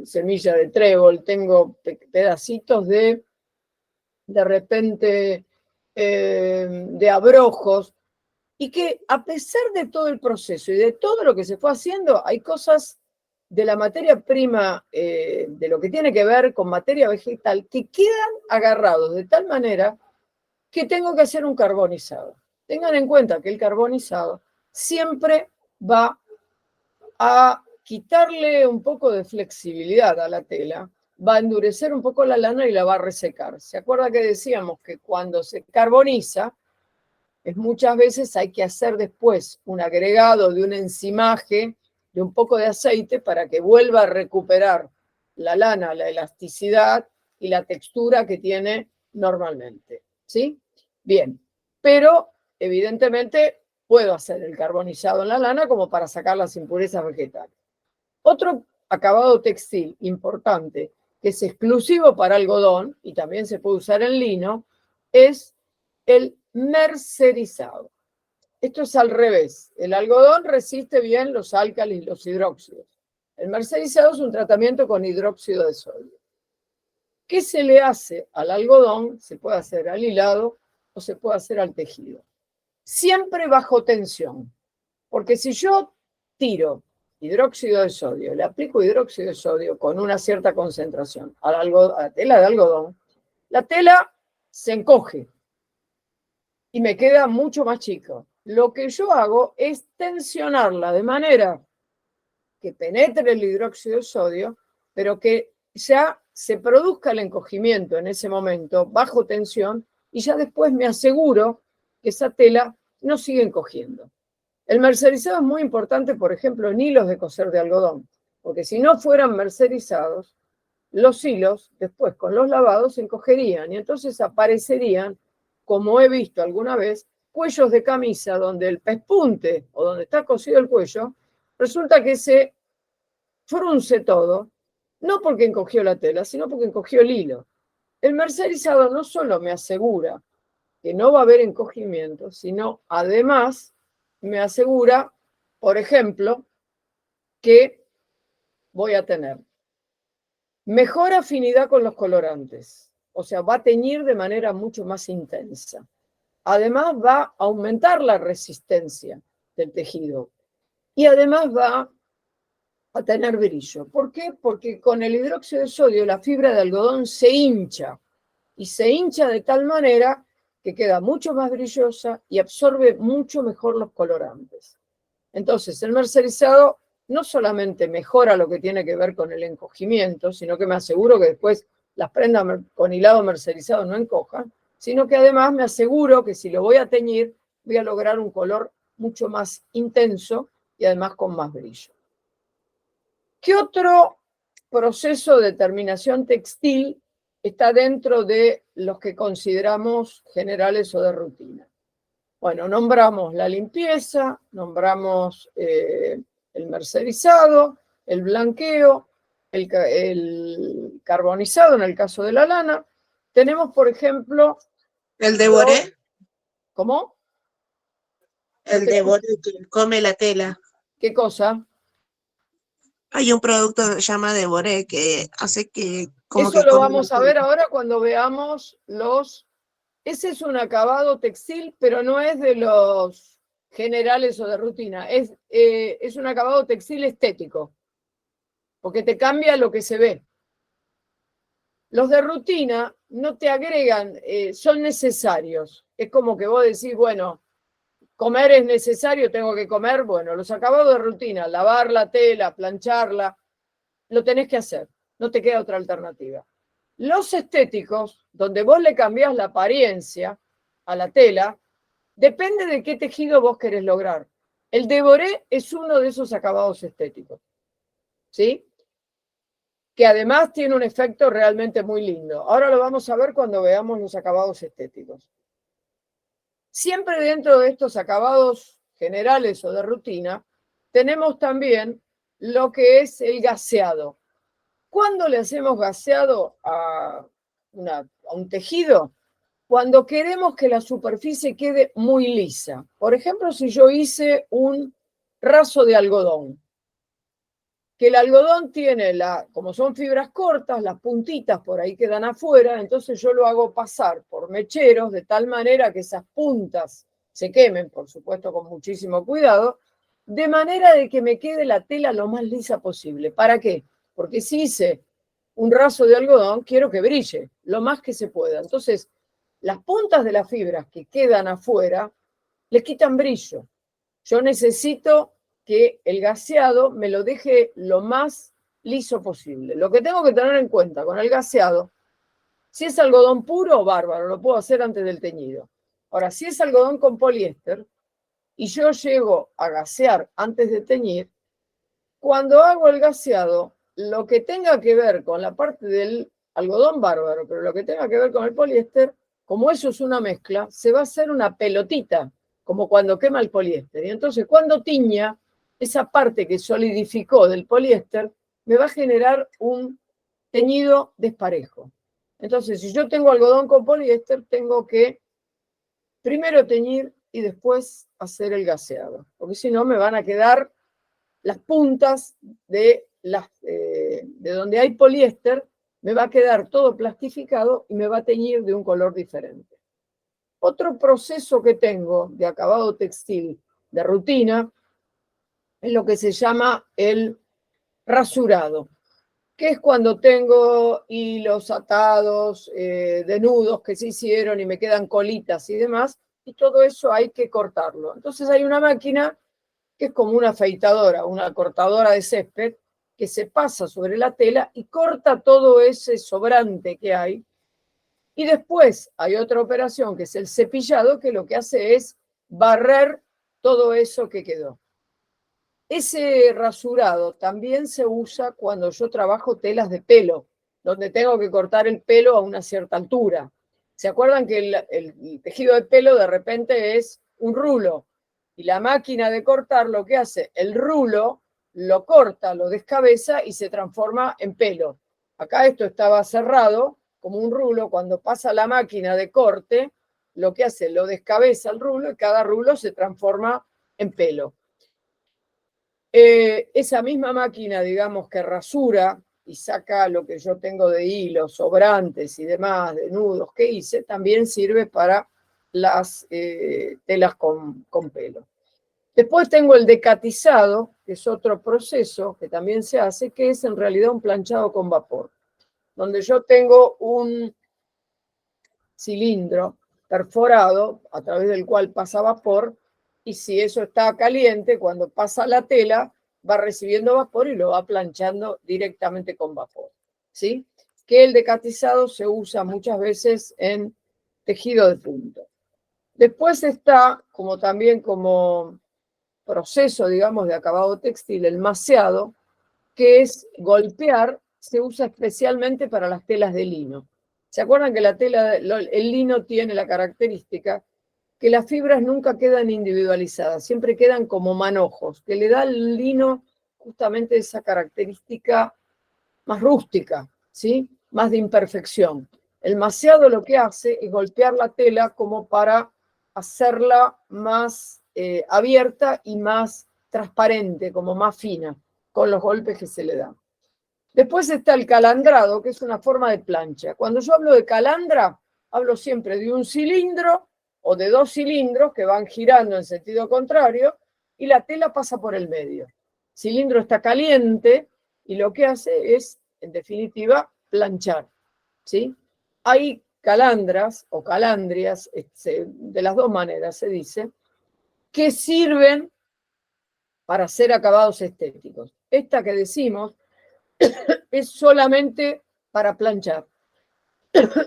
semilla de trébol, tengo pedacitos de repente, de abrojos, y que a pesar de todo el proceso y de todo lo que se fue haciendo, hay cosas de la materia prima, de lo que tiene que ver con materia vegetal, que quedan agarrados de tal manera que tengo que hacer un carbonizado. Tengan en cuenta que el carbonizado siempre va a quitarle un poco de flexibilidad a la tela, va a endurecer un poco la lana y la va a resecar. ¿Se acuerda que decíamos que cuando se carboniza, muchas veces hay que hacer después un agregado de un enzimaje, de un poco de aceite, para que vuelva a recuperar la lana, la elasticidad y la textura que tiene normalmente, ¿sí? Bien, pero evidentemente puedo hacer el carbonizado en la lana como para sacar las impurezas vegetales. Otro acabado textil importante, que es exclusivo para algodón y también se puede usar en lino, es el mercerizado. Esto es al revés. El algodón resiste bien los álcalis y los hidróxidos. El mercerizado es un tratamiento con hidróxido de sodio. ¿Qué se le hace al algodón? Se puede hacer al hilado o se puede hacer al tejido. Siempre bajo tensión, porque si yo tiro hidróxido de sodio, le aplico hidróxido de sodio con una cierta concentración a la tela de algodón, la tela se encoge y me queda mucho más chico. Lo que yo hago es tensionarla de manera que penetre el hidróxido de sodio, pero que ya se produzca el encogimiento en ese momento, bajo tensión, y ya después me aseguro que esa tela no sigue encogiendo. El mercerizado es muy importante, por ejemplo, en hilos de coser de algodón, porque si no fueran mercerizados, los hilos, después con los lavados, se encogerían y entonces aparecerían, como he visto alguna vez, cuellos de camisa donde el pespunte o donde está cosido el cuello, resulta que se frunce todo, no porque encogió la tela, sino porque encogió el hilo. El mercerizado no solo me asegura que no va a haber encogimiento, sino además me asegura, por ejemplo, que voy a tener mejor afinidad con los colorantes, o sea, va a teñir de manera mucho más intensa. Además va a aumentar la resistencia del tejido y además va a tener brillo. ¿Por qué? Porque con el hidróxido de sodio la fibra de algodón se hincha y se hincha de tal manera que queda mucho más brillosa y absorbe mucho mejor los colorantes. Entonces, el mercerizado no solamente mejora lo que tiene que ver con el encogimiento, sino que me aseguro que después las prendas con hilado mercerizado no encojan, sino que además me aseguro que si lo voy a teñir, voy a lograr un color mucho más intenso y además con más brillo. ¿Qué otro proceso de terminación textil está dentro de los que consideramos generales o de rutina? Bueno, nombramos la limpieza, nombramos el mercerizado, el blanqueo, el carbonizado en el caso de la lana. Tenemos, por ejemplo... ¿El deboré? ¿Cómo? El deboré que come la tela. ¿Qué cosa? Hay un producto que se llama deboré que hace que... como Eso que lo come vamos la a ver tela. ahora cuando veamos los... Ese es un acabado textil, pero no es de los generales o de rutina. Es un acabado textil estético, porque te cambia lo que se ve. Los de rutina no te agregan, son necesarios. Es como que vos decís, bueno, comer es necesario, tengo que comer. Bueno, los acabados de rutina, lavar la tela, plancharla, lo tenés que hacer. No te queda otra alternativa. Los estéticos, donde vos le cambiás la apariencia a la tela, depende de qué tejido vos querés lograr. El deboré es uno de esos acabados estéticos, ¿sí? Que además tiene un efecto realmente muy lindo. Ahora lo vamos a ver cuando veamos los acabados estéticos. Siempre dentro de estos acabados generales o de rutina, tenemos también lo que es el gaseado. ¿Cuándo le hacemos gaseado a un tejido? Cuando queremos que la superficie quede muy lisa. Por ejemplo, si yo hice un raso de algodón, que el algodón tiene, como son fibras cortas, las puntitas por ahí quedan afuera, entonces yo lo hago pasar por mecheros de tal manera que esas puntas se quemen, por supuesto con muchísimo cuidado, de manera de que me quede la tela lo más lisa posible. ¿Para qué? Porque si hice un raso de algodón, quiero que brille lo más que se pueda. Entonces, las puntas de las fibras que quedan afuera le quitan brillo. Yo necesito que el gaseado me lo deje lo más liso posible. Lo que tengo que tener en cuenta con el gaseado, si es algodón puro, bárbaro, lo puedo hacer antes del teñido. Ahora, si es algodón con poliéster y yo llego a gasear antes de teñir, cuando hago el gaseado, lo que tenga que ver con la parte del algodón, bárbaro, pero lo que tenga que ver con el poliéster, como eso es una mezcla, se va a hacer una pelotita, como cuando quema el poliéster. Y entonces cuando tiña, esa parte que solidificó del poliéster me va a generar un teñido desparejo. Entonces, si yo tengo algodón con poliéster, tengo que primero teñir y después hacer el gaseado, porque si no me van a quedar las puntas de donde hay poliéster, me va a quedar todo plastificado y me va a teñir de un color diferente. Otro proceso que tengo de acabado textil de rutina es lo que se llama el rasurado, que es cuando tengo hilos atados, de nudos que se hicieron y me quedan colitas y demás, y todo eso hay que cortarlo. Entonces hay una máquina que es como una afeitadora, una cortadora de césped, que se pasa sobre la tela y corta todo ese sobrante que hay. Y después hay otra operación que es el cepillado, que lo que hace es barrer todo eso que quedó. Ese rasurado también se usa cuando yo trabajo telas de pelo, donde tengo que cortar el pelo a una cierta altura. ¿Se acuerdan que el tejido de pelo de repente es un rulo? Y la máquina de cortar lo que hace, el rulo lo corta, lo descabeza y se transforma en pelo. Acá esto estaba cerrado como un rulo. Cuando pasa la máquina de corte, lo que hace, lo descabeza el rulo y cada rulo se transforma en pelo. Esa misma máquina, digamos, que rasura y saca lo que yo tengo de hilos, sobrantes y demás, de nudos que hice, también sirve para las telas con pelo. Después tengo el decatizado, que es otro proceso que también se hace, que es en realidad un planchado con vapor, donde yo tengo un cilindro perforado a través del cual pasa vapor, y si eso está caliente, cuando pasa la tela, va recibiendo vapor y lo va planchando directamente con vapor, ¿sí? Que el decatizado se usa muchas veces en tejido de punto. Después está, como también como proceso, digamos, de acabado textil, el maseado, que es golpear, se usa especialmente para las telas de lino. ¿Se acuerdan que la tela, el lino tiene la característica que las fibras nunca quedan individualizadas, siempre quedan como manojos, que le da al lino justamente esa característica más rústica, ¿sí? Más de imperfección. El maseado lo que hace es golpear la tela como para hacerla más abierta y más transparente, como más fina, con los golpes que se le dan. Después está el calandrado, que es una forma de plancha. Cuando yo hablo de calandra, hablo siempre de un cilindro o de dos cilindros que van girando en sentido contrario y la tela pasa por el medio. El cilindro está caliente y lo que hace es, en definitiva, planchar, ¿sí? Hay calandras o calandrias, de las dos maneras se dice, que sirven para hacer acabados estéticos. Esta que decimos es solamente para planchar.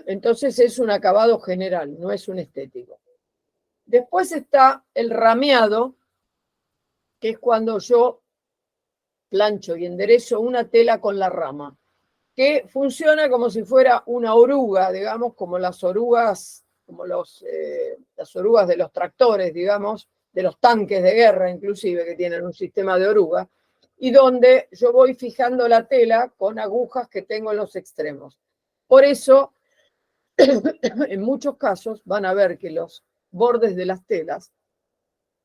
Entonces es un acabado general, no es un estético. Después está el rameado, que es cuando yo plancho y enderezo una tela con la rama, que funciona como si fuera una oruga, digamos, como las orugas, como las orugas de los tractores, digamos, de los tanques de guerra inclusive, que tienen un sistema de oruga, y donde yo voy fijando la tela con agujas que tengo en los extremos. Por eso, en muchos casos van a ver que los bordes de las telas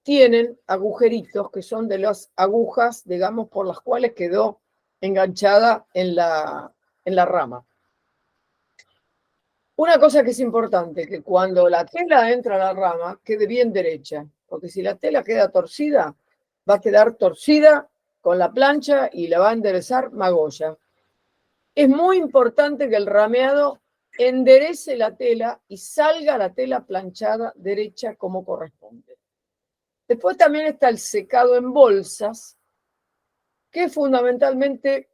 tienen agujeritos que son de las agujas, digamos, por las cuales quedó enganchada en la rama. Una cosa que es importante, que cuando la tela entra a la rama, quede bien derecha, porque si la tela queda torcida, va a quedar torcida con la plancha y la va a enderezar magolla. Es muy importante que el rameado enderece la tela y salga la tela planchada derecha como corresponde. Después también está el secado en bolsas, que es fundamentalmente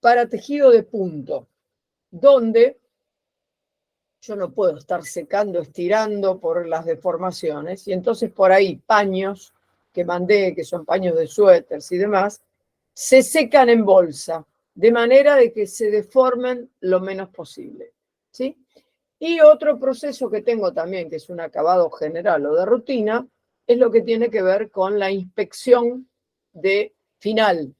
para tejido de punto, donde yo no puedo estar secando, estirando por las deformaciones, y entonces por ahí paños que mandé, que son paños de suéteres y demás, se secan en bolsa, de manera de que se deformen lo menos posible, ¿sí? Y otro proceso que tengo también, que es un acabado general o de rutina, es lo que tiene que ver con la inspección de final,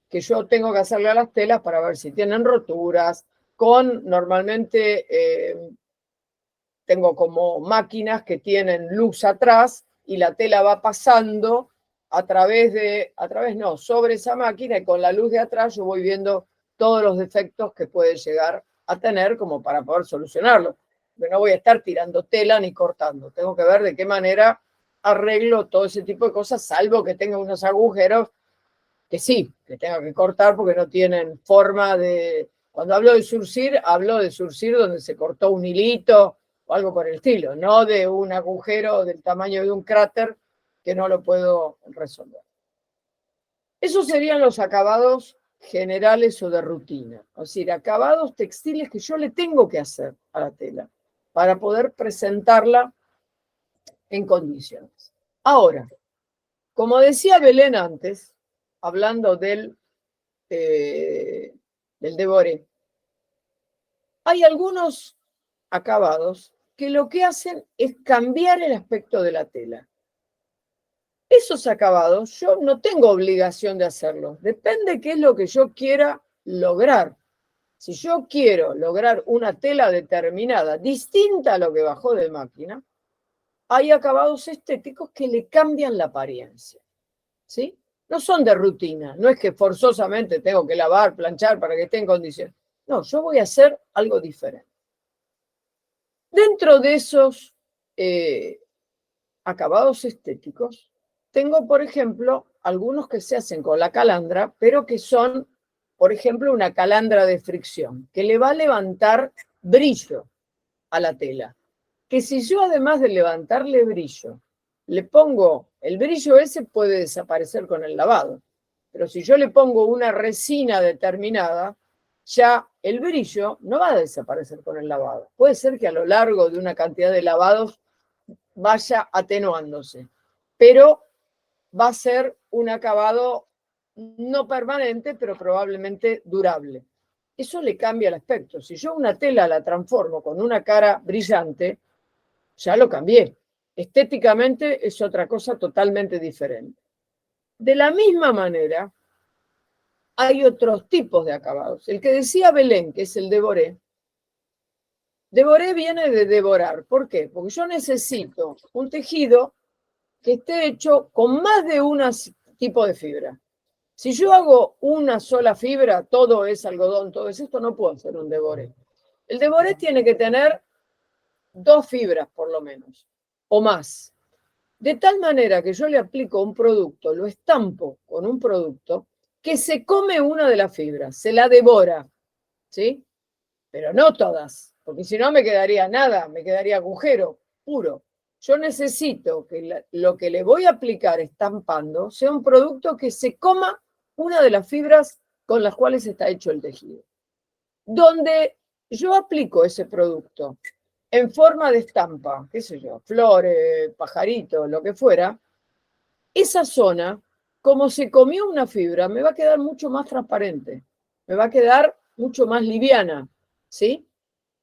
que yo tengo que hacerle a las telas para ver si tienen roturas, normalmente tengo como máquinas que tienen luz atrás y la tela va pasando sobre esa máquina, y con la luz de atrás yo voy viendo todos los defectos que puede llegar a tener como para poder solucionarlo. Pero no voy a estar tirando tela ni cortando. Tengo que ver de qué manera arreglo todo ese tipo de cosas, salvo que tenga unos agujeros que sí, que tenga que cortar porque no tienen forma de... Cuando hablo de surcir donde se cortó un hilito o algo por el estilo, no de un agujero del tamaño de un cráter que no lo puedo resolver. Esos serían los acabados generales o de rutina, es decir, acabados textiles que yo le tengo que hacer a la tela para poder presentarla en condiciones. Ahora, como decía Belén antes, hablando del Deboré, hay algunos acabados que lo que hacen es cambiar el aspecto de la tela. Esos acabados yo no tengo obligación de hacerlos, depende qué es lo que yo quiera lograr. Si yo quiero lograr una tela determinada, distinta a lo que bajó de máquina, hay acabados estéticos que le cambian la apariencia, ¿sí? No son de rutina, no es que forzosamente tengo que lavar, planchar para que esté en condiciones. No, yo voy a hacer algo diferente. Dentro de esos acabados estéticos, tengo, por ejemplo, algunos que se hacen con la calandra, pero que son, por ejemplo, una calandra de fricción, que le va a levantar brillo a la tela. Que si yo, además de levantarle brillo, le pongo, el brillo ese puede desaparecer con el lavado, pero si yo le pongo una resina determinada, ya el brillo no va a desaparecer con el lavado. Puede ser que a lo largo de una cantidad de lavados vaya atenuándose, pero va a ser un acabado no permanente, pero probablemente durable. Eso le cambia el aspecto. Si yo una tela la transformo con una cara brillante, ya lo cambié. Estéticamente es otra cosa totalmente diferente. De la misma manera, hay otros tipos de acabados. El que decía Belén, que es el Deboré. Deboré viene de devorar. ¿Por qué? Porque yo necesito un tejido que esté hecho con más de un tipo de fibra. Si yo hago una sola fibra, todo es algodón, todo es esto, no puedo hacer un Deboré. El Deboré tiene que tener 2 fibras por lo menos, o más. De tal manera que yo le aplico un producto, lo estampo con un producto que se come una de las fibras, se la devora, ¿sí? Pero no todas, porque si no me quedaría nada, me quedaría agujero puro. Yo necesito que lo que le voy a aplicar estampando sea un producto que se coma una de las fibras con las cuales está hecho el tejido. Donde yo aplico ese producto en forma de estampa, qué sé yo, flores, pajaritos, lo que fuera, esa zona, como se comió una fibra, me va a quedar mucho más transparente, me va a quedar mucho más liviana, ¿sí?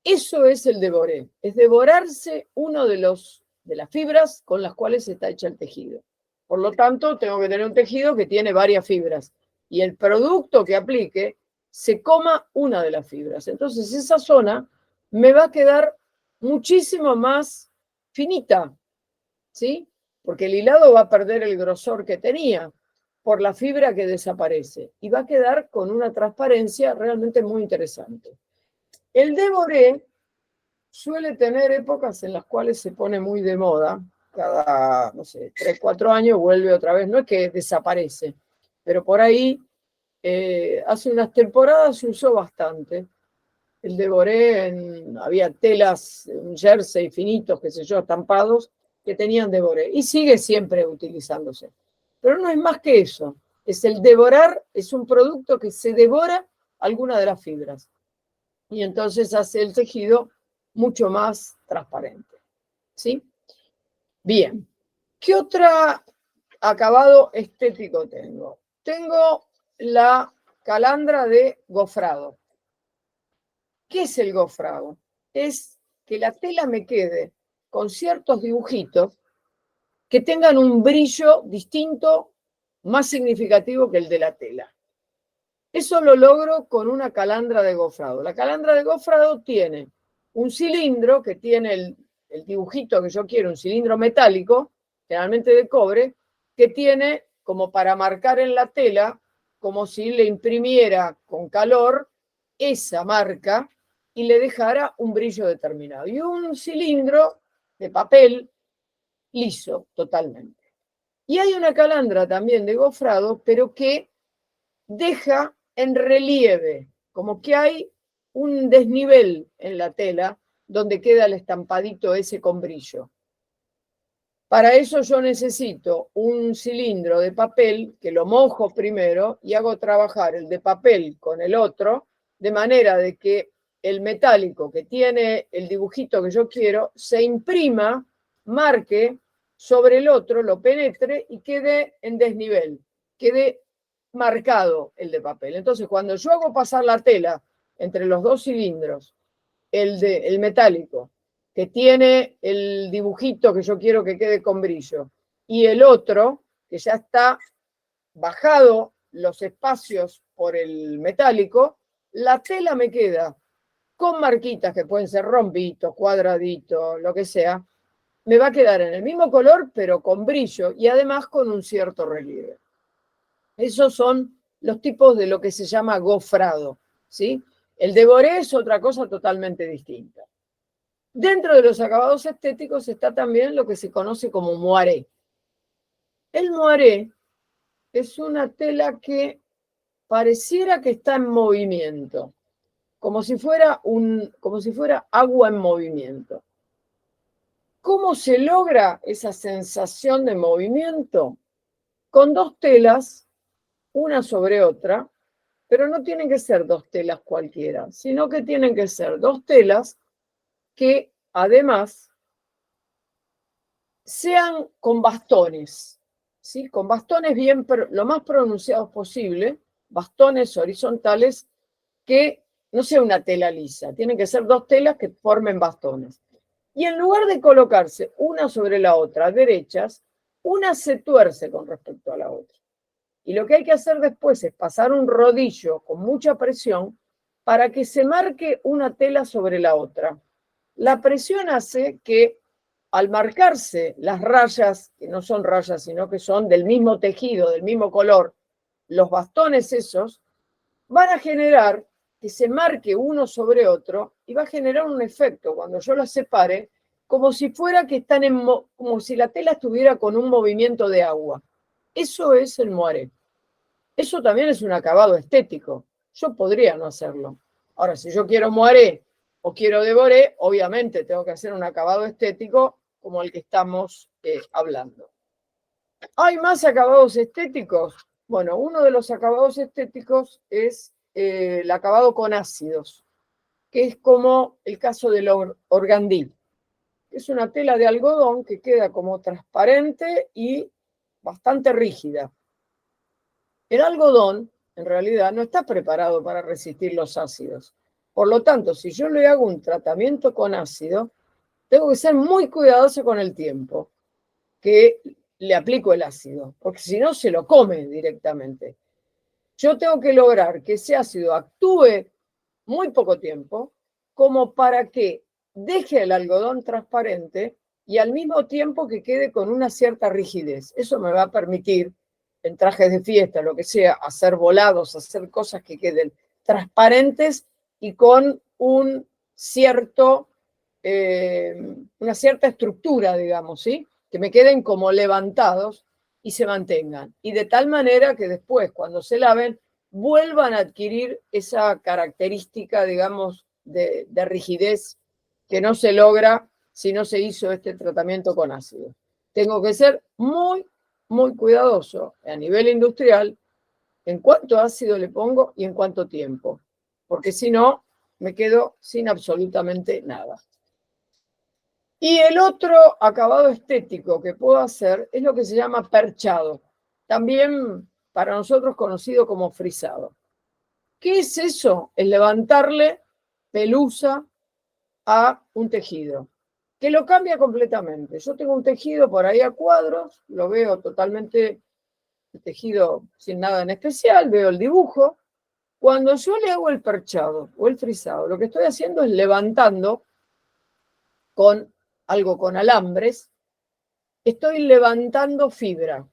Eso es el devoré, es devorarse uno de las fibras con las cuales está hecha el tejido. Por lo tanto, tengo que tener un tejido que tiene varias fibras y el producto que aplique se coma una de las fibras. Entonces, esa zona me va a quedar muchísimo más finita, ¿sí? Porque el hilado va a perder el grosor que tenía por la fibra que desaparece y va a quedar con una transparencia realmente muy interesante. El devoré suele tener épocas en las cuales se pone muy de moda, cada, no sé, 3, 4 años vuelve otra vez, no es que desaparece, pero por ahí hace unas temporadas se usó bastante. El devoré, había telas, un jersey finitos, qué sé yo, estampados, que tenían devoré, y sigue siempre utilizándose. Pero no es más que eso, es el devorar, es un producto que se devora alguna de las fibras, y entonces hace el tejido mucho más transparente, ¿sí? Bien, ¿qué otro acabado estético tengo? Tengo la calandra de gofrado. ¿Qué es el gofrado? Es que la tela me quede con ciertos dibujitos que tengan un brillo distinto, más significativo que el de la tela. Eso lo logro con una calandra de gofrado. La calandra de gofrado tiene un cilindro que tiene el dibujito que yo quiero, un cilindro metálico, generalmente de cobre, que tiene como para marcar en la tela como si le imprimiera con calor esa marca y le dejara un brillo determinado. Y un cilindro de papel liso totalmente. Y hay una calandra también de gofrado, pero que deja en relieve, como que hay un desnivel en la tela donde queda el estampadito ese con brillo. Para eso yo necesito un cilindro de papel que lo mojo primero y hago trabajar el de papel con el otro, de manera de que el metálico que tiene el dibujito que yo quiero se imprima, marque sobre el otro, lo penetre y quede en desnivel, quede marcado el de papel. Entonces, cuando yo hago pasar la tela entre los dos cilindros, el metálico, que tiene el dibujito que yo quiero que quede con brillo, y el otro, que ya está bajado los espacios por el metálico, la tela me queda con marquitas que pueden ser rombitos, cuadraditos, lo que sea, me va a quedar en el mismo color, pero con brillo y además con un cierto relieve. Esos son los tipos de lo que se llama gofrado, ¿sí? El deboré es otra cosa totalmente distinta. Dentro de los acabados estéticos está también lo que se conoce como moiré. El moiré es una tela que pareciera que está en movimiento, como si fuera agua en movimiento. ¿Cómo se logra esa sensación de movimiento? Con dos telas, una sobre otra, pero no tienen que ser dos telas cualquiera, sino que tienen que ser dos telas que además sean con bastones, ¿sí? Con bastones bien, lo más pronunciados posible, bastones horizontales, que no sea una tela lisa, tienen que ser dos telas que formen bastones. Y en lugar de colocarse una sobre la otra, derechas, una se tuerce con respecto a la otra. Y lo que hay que hacer después es pasar un rodillo con mucha presión para que se marque una tela sobre la otra. La presión hace que al marcarse las rayas, que no son rayas, sino que son del mismo tejido, del mismo color, los bastones esos, van a generar que se marque uno sobre otro y va a generar un efecto, cuando yo las separe, como si fuera que están como si la tela estuviera con un movimiento de agua. Eso es el moiré. Eso también es un acabado estético. Yo podría no hacerlo. Ahora, si yo quiero moiré o quiero deboré, obviamente tengo que hacer un acabado estético como el que estamos hablando. ¿Hay más acabados estéticos? Bueno, uno de los acabados estéticos es el acabado con ácidos, que es como el caso del organdí. Es una tela de algodón que queda como transparente y bastante rígida. El algodón, en realidad, no está preparado para resistir los ácidos. Por lo tanto, si yo le hago un tratamiento con ácido, tengo que ser muy cuidadoso con el tiempo que le aplico el ácido, porque si no se lo come directamente. Yo tengo que lograr que ese ácido actúe muy poco tiempo, como para que deje el algodón transparente y al mismo tiempo que quede con una cierta rigidez. Eso me va a permitir, en trajes de fiesta, lo que sea, hacer volados, hacer cosas que queden transparentes y con una cierta estructura, digamos, ¿sí? Que me queden como levantados y se mantengan. Y de tal manera que después, cuando se laven, vuelvan a adquirir esa característica, digamos, de rigidez que no se logra si no se hizo este tratamiento con ácido. Tengo que ser muy, muy cuidadoso a nivel industrial en cuánto ácido le pongo y en cuánto tiempo, porque si no, me quedo sin absolutamente nada. Y el otro acabado estético que puedo hacer es lo que se llama perchado, también para nosotros conocido como frisado. ¿Qué es eso? Es levantarle pelusa a un tejido, que lo cambia completamente. Yo tengo un tejido por ahí a cuadros, lo veo totalmente el tejido sin nada en especial, veo el dibujo. Cuando yo le hago el perchado o el frisado, lo que estoy haciendo es levantando con algo con alambres, estoy levantando fibra.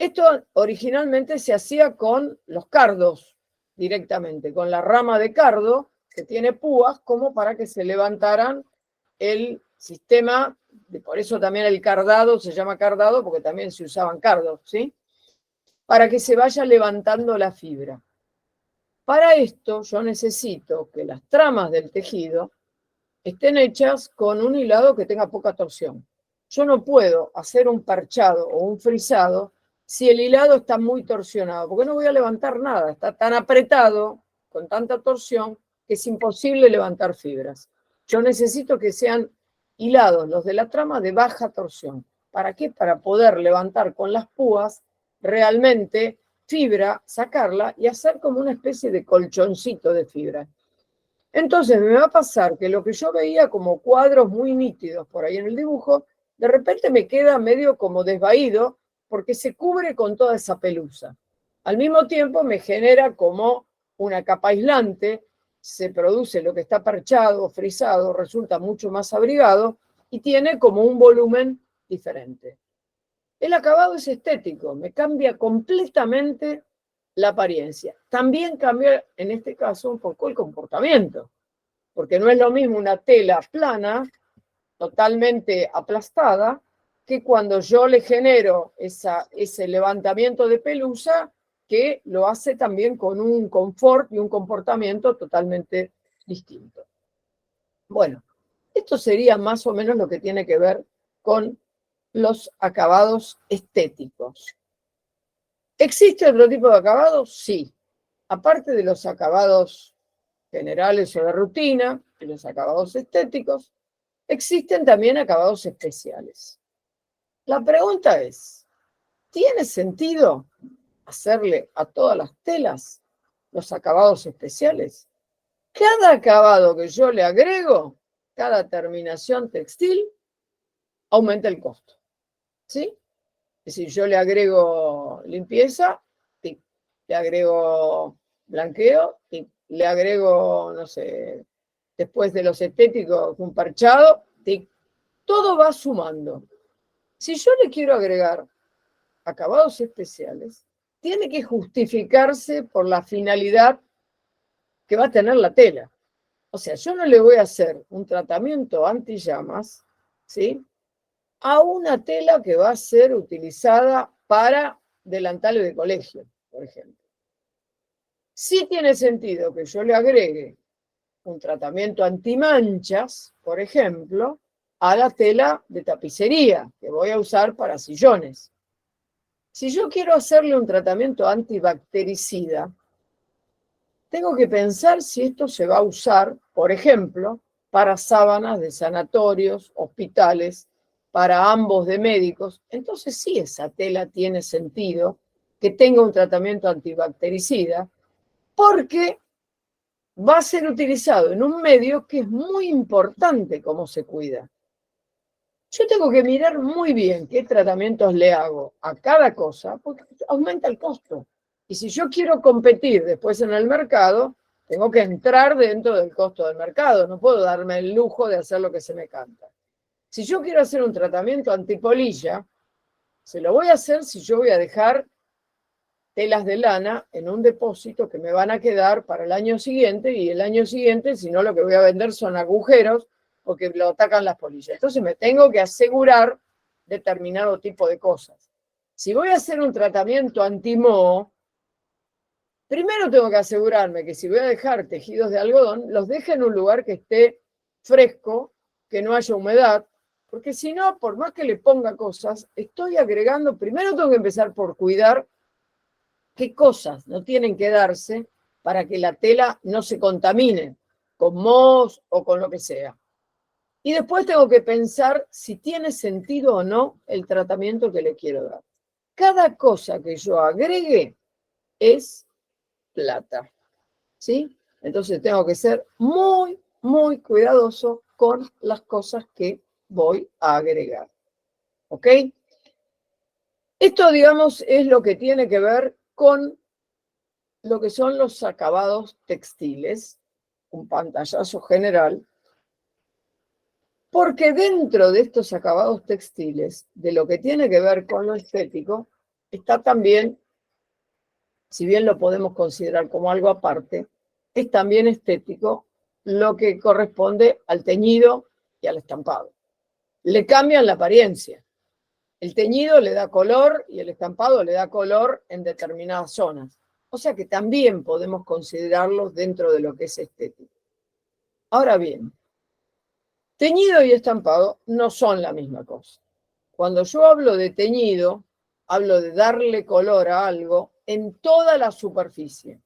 Esto originalmente se hacía con los cardos directamente, con la rama de cardo que tiene púas como para que se levantaran el sistema, por eso también el cardado se llama cardado porque también se usaban cardos, ¿sí? Para que se vaya levantando la fibra. Para esto yo necesito que las tramas del tejido estén hechas con un hilado que tenga poca torsión. Yo no puedo hacer un parchado o un frisado si el hilado está muy torsionado, porque no voy a levantar nada, está tan apretado, con tanta torsión, que es imposible levantar fibras. Yo necesito que sean hilados los de la trama de baja torsión. ¿Para qué? Para poder levantar con las púas realmente fibra, sacarla y hacer como una especie de colchoncito de fibra. Entonces me va a pasar que lo que yo veía como cuadros muy nítidos por ahí en el dibujo, de repente me queda medio como desvaído porque se cubre con toda esa pelusa. Al mismo tiempo me genera como una capa aislante, se produce lo que está parchado, frisado, resulta mucho más abrigado y tiene como un volumen diferente. El acabado es estético, me cambia completamente la apariencia. También cambia, en este caso, un poco el comportamiento, porque no es lo mismo una tela plana, totalmente aplastada, que cuando yo le genero ese levantamiento de pelusa, que lo hace también con un confort y un comportamiento totalmente distinto. Bueno, esto sería más o menos lo que tiene que ver con los acabados estéticos. ¿Existe otro tipo de acabados? Sí. Aparte de los acabados generales o de rutina, y los acabados estéticos, existen también acabados especiales. La pregunta es, ¿tiene sentido hacerle a todas las telas los acabados especiales? Cada acabado que yo le agrego, cada terminación textil, aumenta el costo. ¿Sí? Es decir, yo le agrego limpieza, tic, le agrego blanqueo, tic, le agrego, no sé, después de los estéticos, un parchado, tic, todo va sumando. Si yo le quiero agregar acabados especiales, tiene que justificarse por la finalidad que va a tener la tela. O sea, yo no le voy a hacer un tratamiento antillamas, ¿sí?, a una tela que va a ser utilizada para delantales de colegio, por ejemplo. Sí tiene sentido que yo le agregue un tratamiento antimanchas, por ejemplo, a la tela de tapicería que voy a usar para sillones. Si yo quiero hacerle un tratamiento antibactericida, tengo que pensar si esto se va a usar, por ejemplo, para sábanas de sanatorios, hospitales, para ambos de médicos. Entonces sí, esa tela tiene sentido que tenga un tratamiento antibactericida, porque va a ser utilizado en un medio que es muy importante cómo se cuida. Yo tengo que mirar muy bien qué tratamientos le hago a cada cosa, porque aumenta el costo. Y si yo quiero competir después en el mercado, tengo que entrar dentro del costo del mercado. No puedo darme el lujo de hacer lo que se me canta. Si yo quiero hacer un tratamiento antipolilla, se lo voy a hacer si yo voy a dejar telas de lana en un depósito que me van a quedar para el año siguiente, y el año siguiente, si no, lo que voy a vender son agujeros porque lo atacan las polillas. Entonces me tengo que asegurar determinado tipo de cosas. Si voy a hacer un tratamiento antimoho, primero tengo que asegurarme que si voy a dejar tejidos de algodón, los deje en un lugar que esté fresco, que no haya humedad, porque si no, por más que le ponga cosas, estoy agregando, primero tengo que empezar por cuidar qué cosas no tienen que darse para que la tela no se contamine con mohos o con lo que sea. Y después tengo que pensar si tiene sentido o no el tratamiento que le quiero dar. Cada cosa que yo agregue es plata, ¿sí? Entonces tengo que ser muy, muy cuidadoso con las cosas que voy a agregar. ¿Ok? Esto, digamos, es lo que tiene que ver con lo que son los acabados textiles, un pantallazo general, porque dentro de estos acabados textiles, de lo que tiene que ver con lo estético, está también, si bien lo podemos considerar como algo aparte, es también estético lo que corresponde al teñido y al estampado. Le cambian la apariencia. El teñido le da color y el estampado le da color en determinadas zonas. O sea que también podemos considerarlos dentro de lo que es estético. Ahora bien, teñido y estampado no son la misma cosa. Cuando yo hablo de teñido, hablo de darle color a algo en toda la superficie,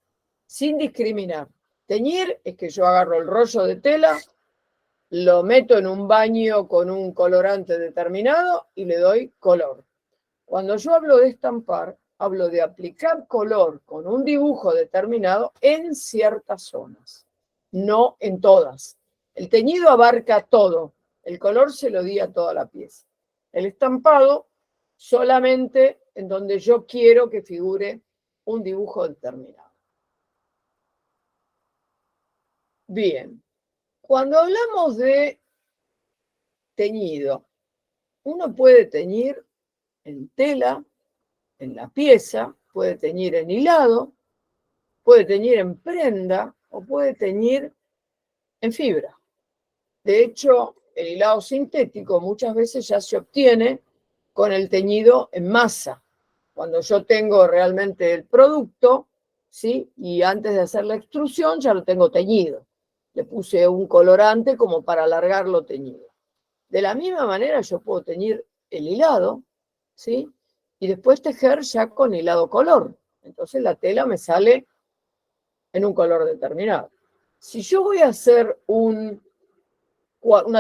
sin discriminar. Teñir es que yo agarro el rollo de tela, lo meto en un baño con un colorante determinado y le doy color. Cuando yo hablo de estampar, hablo de aplicar color con un dibujo determinado en ciertas zonas, no en todas. El teñido abarca todo, el color se lo di a toda la pieza. El estampado solamente en donde yo quiero que figure un dibujo determinado. Bien, cuando hablamos de teñido, uno puede teñir en tela, en la pieza, puede teñir en hilado, puede teñir en prenda o puede teñir en fibra. De hecho, el hilado sintético muchas veces ya se obtiene con el teñido en masa. Cuando yo tengo realmente el producto, ¿sí? Y antes de hacer la extrusión ya lo tengo teñido. Le puse un colorante como para alargarlo teñido. De la misma manera yo puedo teñir el hilado, ¿sí? Y después tejer ya con hilado color. Entonces la tela me sale en un color determinado. Si yo voy a hacer una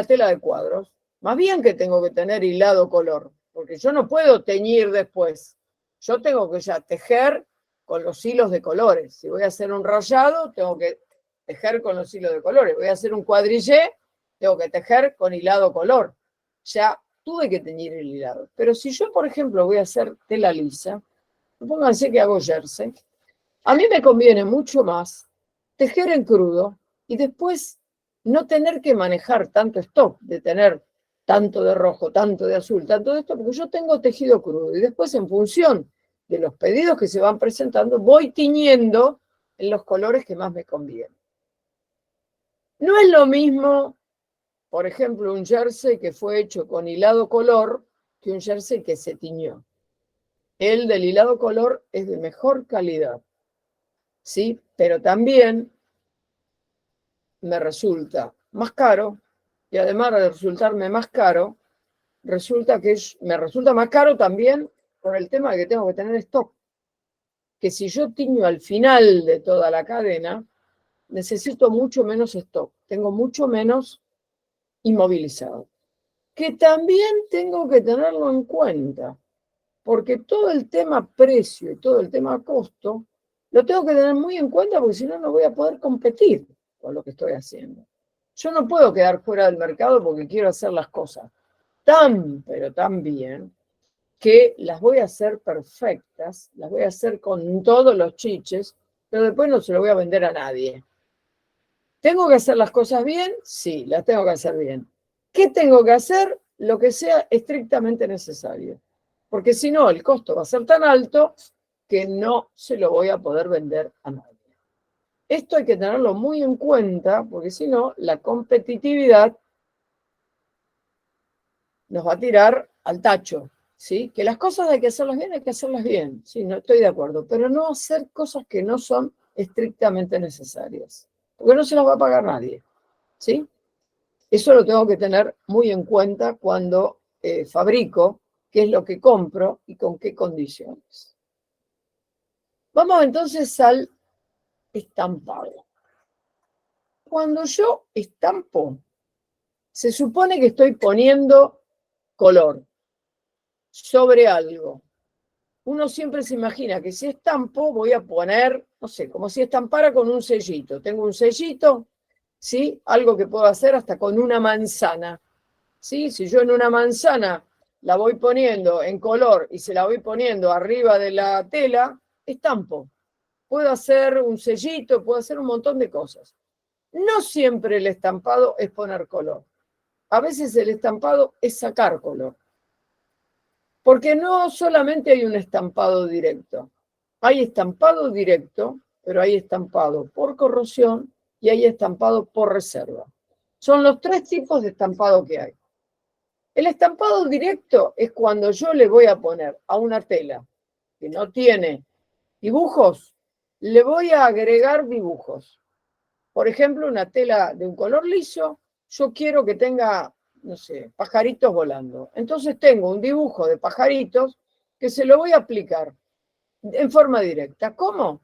tela de cuadros, más bien que tengo que tener hilado color, porque yo no puedo teñir después. Yo tengo que ya tejer con los hilos de colores. Si voy a hacer un rayado, tengo que tejer con los hilos de colores. Voy a hacer un cuadrillé, tengo que tejer con hilado color. Ya tuve que teñir el hilado. Pero si yo, por ejemplo, voy a hacer tela lisa, pónganse que hago jersey, a mí me conviene mucho más tejer en crudo y después no tener que manejar tanto stock, de tener tanto de rojo, tanto de azul, tanto de esto, porque yo tengo tejido crudo y después en función de los pedidos que se van presentando, voy tiñendo en los colores que más me convienen. No es lo mismo, por ejemplo, un jersey que fue hecho con hilado color que un jersey que se tiñó. El del hilado color es de mejor calidad, ¿sí? Pero también me resulta más caro y además de resultarme más caro, resulta que me resulta más caro también por el tema de que tengo que tener stock. Que si yo tiño al final de toda la cadena, necesito mucho menos stock, tengo mucho menos inmovilizado. Que también tengo que tenerlo en cuenta, porque todo el tema precio y todo el tema costo, lo tengo que tener muy en cuenta porque si no, no voy a poder competir con lo que estoy haciendo. Yo no puedo quedar fuera del mercado porque quiero hacer las cosas pero tan bien, que las voy a hacer perfectas, las voy a hacer con todos los chiches, pero después no se lo voy a vender a nadie. ¿Tengo que hacer las cosas bien? Sí, las tengo que hacer bien. ¿Qué tengo que hacer? Lo que sea estrictamente necesario. Porque si no, el costo va a ser tan alto que no se lo voy a poder vender a nadie. Esto hay que tenerlo muy en cuenta, porque si no, la competitividad nos va a tirar al tacho, ¿sí? Que las cosas hay que hacerlas bien, sí, no estoy de acuerdo, pero no hacer cosas que no son estrictamente necesarias, porque no se las va a pagar nadie, ¿sí? Eso lo tengo que tener muy en cuenta cuando fabrico, qué es lo que compro y con qué condiciones. Vamos entonces al estampado. Cuando yo estampo, se supone que estoy poniendo color sobre algo. Uno siempre se imagina que si estampo voy a poner, no sé, como si estampara con un sellito. Tengo un sellito, ¿sí? Algo que puedo hacer hasta con una manzana, ¿sí? Si yo en una manzana la voy poniendo en color y se la voy poniendo arriba de la tela, estampo. Puedo hacer un sellito, puedo hacer un montón de cosas. No siempre el estampado es poner color. A veces el estampado es sacar color. Porque no solamente hay un estampado directo. Hay estampado directo, pero hay estampado por corrosión y hay estampado por reserva. Son los tres tipos de estampado que hay. El estampado directo es cuando yo le voy a poner a una tela que no tiene dibujos, le voy a agregar dibujos. Por ejemplo, una tela de un color liso, yo quiero que tenga, no sé, pajaritos volando. Entonces tengo un dibujo de pajaritos que se lo voy a aplicar en forma directa. ¿Cómo?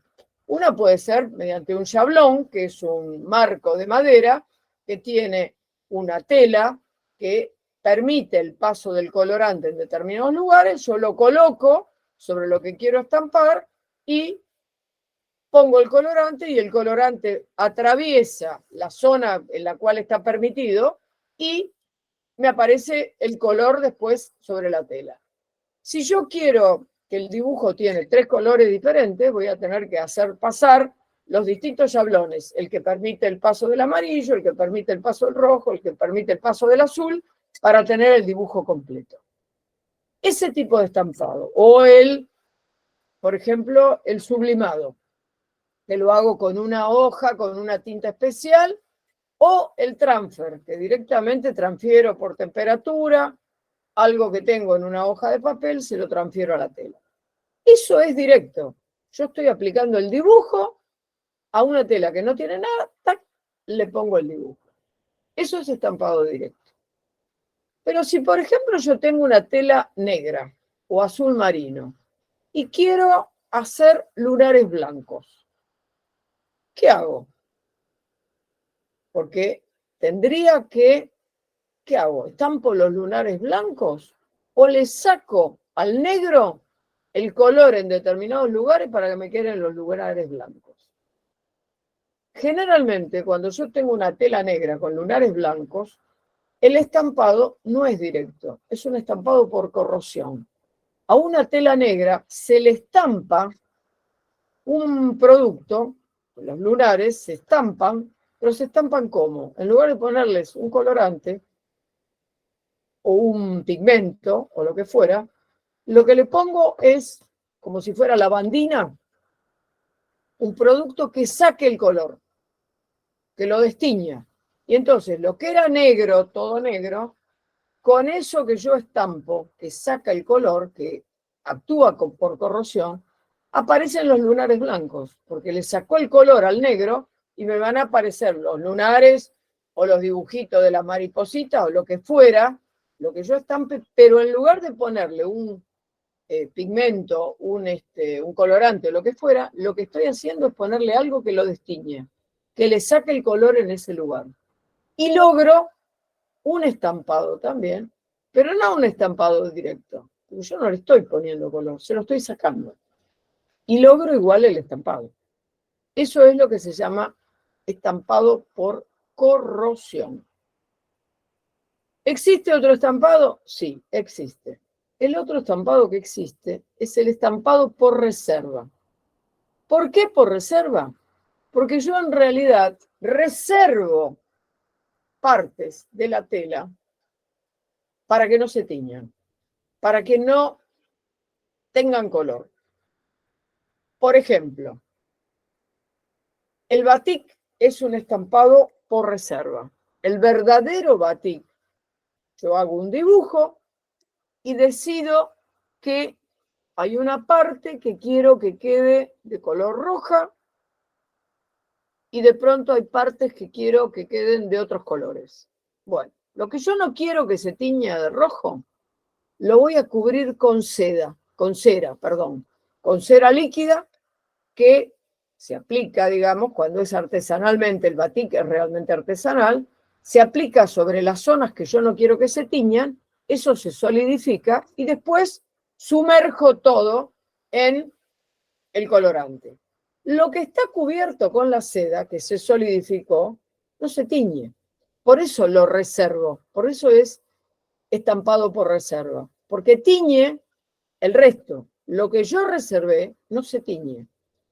Una puede ser mediante un chablón, que es un marco de madera que tiene una tela que permite el paso del colorante en determinados lugares. Yo lo coloco sobre lo que quiero estampar y pongo el colorante y el colorante atraviesa la zona en la cual está permitido y me aparece el color después sobre la tela. Si yo quiero que el dibujo tiene 3 colores diferentes, voy a tener que hacer pasar los distintos chablones, el que permite el paso del amarillo, el que permite el paso del rojo, el que permite el paso del azul, para tener el dibujo completo. Ese tipo de estampado, o por ejemplo, el sublimado, que lo hago con una hoja, con una tinta especial, o el transfer, que directamente transfiero por temperatura, algo que tengo en una hoja de papel, se lo transfiero a la tela. Eso es directo. Yo estoy aplicando el dibujo a una tela que no tiene nada, ¡tac!, le pongo el dibujo. Eso es estampado directo. Pero si, por ejemplo, yo tengo una tela negra o azul marino y quiero hacer lunares blancos, ¿qué hago? Porque tendría que, ¿qué hago? ¿Estampo los lunares blancos? ¿O le saco al negro el color en determinados lugares para que me queden los lunares blancos? Generalmente, cuando yo tengo una tela negra con lunares blancos, el estampado no es directo, es un estampado por corrosión. A una tela negra se le estampa un producto, los lunares se estampan, pero se estampan ¿cómo? En lugar de ponerles un colorante o un pigmento o lo que fuera, lo que le pongo es, como si fuera lavandina, un producto que saque el color, que lo destiña. Y entonces lo que era negro, todo negro, con eso que yo estampo, que saca el color, que actúa por corrosión, aparecen los lunares blancos, porque le sacó el color al negro y me van a aparecer los lunares o los dibujitos de las maripositas o lo que fuera, lo que yo estampe, pero en lugar de ponerle un pigmento, un colorante o lo que fuera, lo que estoy haciendo es ponerle algo que lo destiñe, que le saque el color en ese lugar. Y logro un estampado también, pero no un estampado directo, porque yo no le estoy poniendo color, se lo estoy sacando. Y logro igual el estampado. Eso es lo que se llama estampado por corrosión. ¿Existe otro estampado? Sí, existe. El otro estampado que existe es el estampado por reserva. ¿Por qué por reserva? Porque yo en realidad reservo partes de la tela para que no se tiñan, para que no tengan color. Por ejemplo, el batik es un estampado por reserva. El verdadero batik, yo hago un dibujo y decido que hay una parte que quiero que quede de color roja y de pronto hay partes que quiero que queden de otros colores. Bueno, lo que yo no quiero que se tiña de rojo, lo voy a cubrir con cera líquida que se aplica, digamos, cuando es artesanalmente, el batik es realmente artesanal, se aplica sobre las zonas que yo no quiero que se tiñan, eso se solidifica y después sumerjo todo en el colorante. Lo que está cubierto con la seda, que se solidificó, no se tiñe. Por eso lo reservo, por eso es estampado por reserva, porque tiñe el resto. Lo que yo reservé no se tiñe.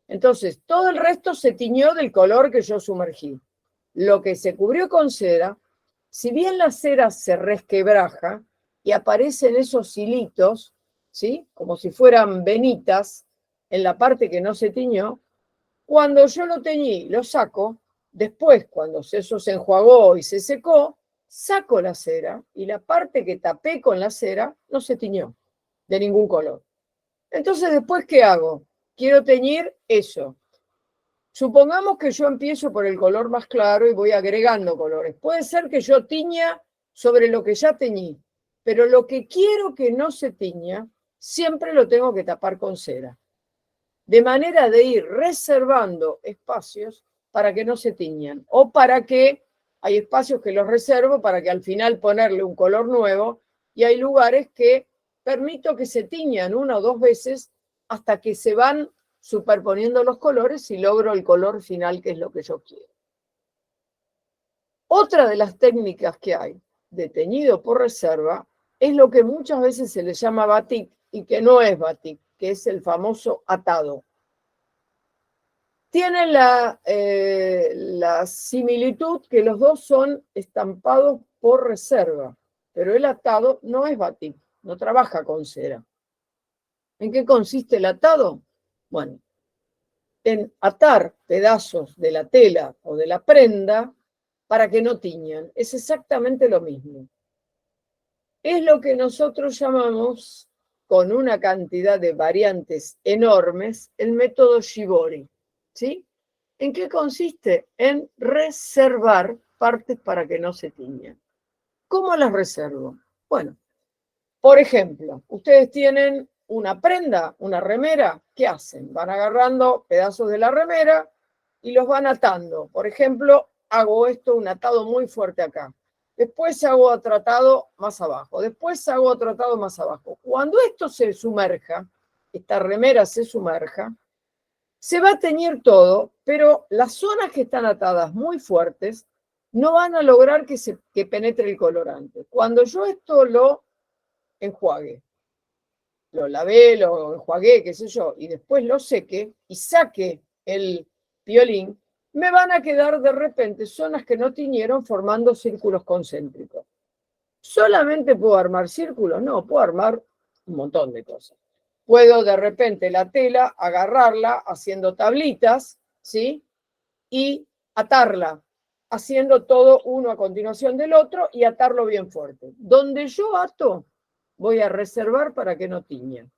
Entonces, todo el resto se tiñó del color que yo sumergí. Lo que se cubrió con cera, si bien la cera se resquebraja y aparecen esos hilitos ¿sí? Como si fueran venitas en la parte que no se tiñó. Cuando yo lo teñí, lo saco, después cuando eso se enjuagó y se secó, saco la cera y la parte que tapé con la cera no se tiñó de ningún color. Entonces, ¿después qué hago? Quiero teñir eso. Supongamos que yo empiezo por el color más claro y voy agregando colores. Puede ser que yo tiña sobre lo que ya teñí, pero lo que quiero que no se tiña, siempre lo tengo que tapar con cera. De manera de ir reservando espacios para que no se tiñan, o para que hay espacios que los reservo para que al final ponerle un color nuevo, y hay lugares que permito que se tiñan una o dos veces hasta que se van superponiendo los colores y logro el color final, que es lo que yo quiero. Otra de las técnicas que hay de teñido por reserva es lo que muchas veces se le llama batik y que no es batik, que es el famoso atado. Tiene la similitud que los dos son estampados por reserva, pero el atado no es batik, no trabaja con cera. ¿En qué consiste el atado? Bueno, en atar pedazos de la tela o de la prenda para que no tiñan. Es exactamente lo mismo. Es lo que nosotros llamamos, con una cantidad de variantes enormes, el método Shibori. ¿Sí? ¿En qué consiste? En reservar partes para que no se tiñan. ¿Cómo las reservo? Bueno, por ejemplo, ustedes tienen una prenda, una remera, ¿qué hacen? Van agarrando pedazos de la remera y los van atando. Por ejemplo, hago esto, un atado muy fuerte acá. Después hago otro atado más abajo. Después hago otro atado más abajo. Cuando esto se sumerja, esta remera se sumerja, se va a teñir todo, pero las zonas que están atadas muy fuertes no van a lograr que penetre el colorante. Cuando yo esto lo enjuague, lo lavé, lo enjuagué, qué sé yo, y después lo seque y saque el piolín, me van a quedar de repente zonas que no tiñeron formando círculos concéntricos. ¿Solamente puedo armar círculos? No, puedo armar un montón de cosas. Puedo de repente la tela agarrarla haciendo tablitas, ¿sí? Y atarla, haciendo todo uno a continuación del otro y atarlo bien fuerte. Donde yo ato, voy a reservar para que no tiña.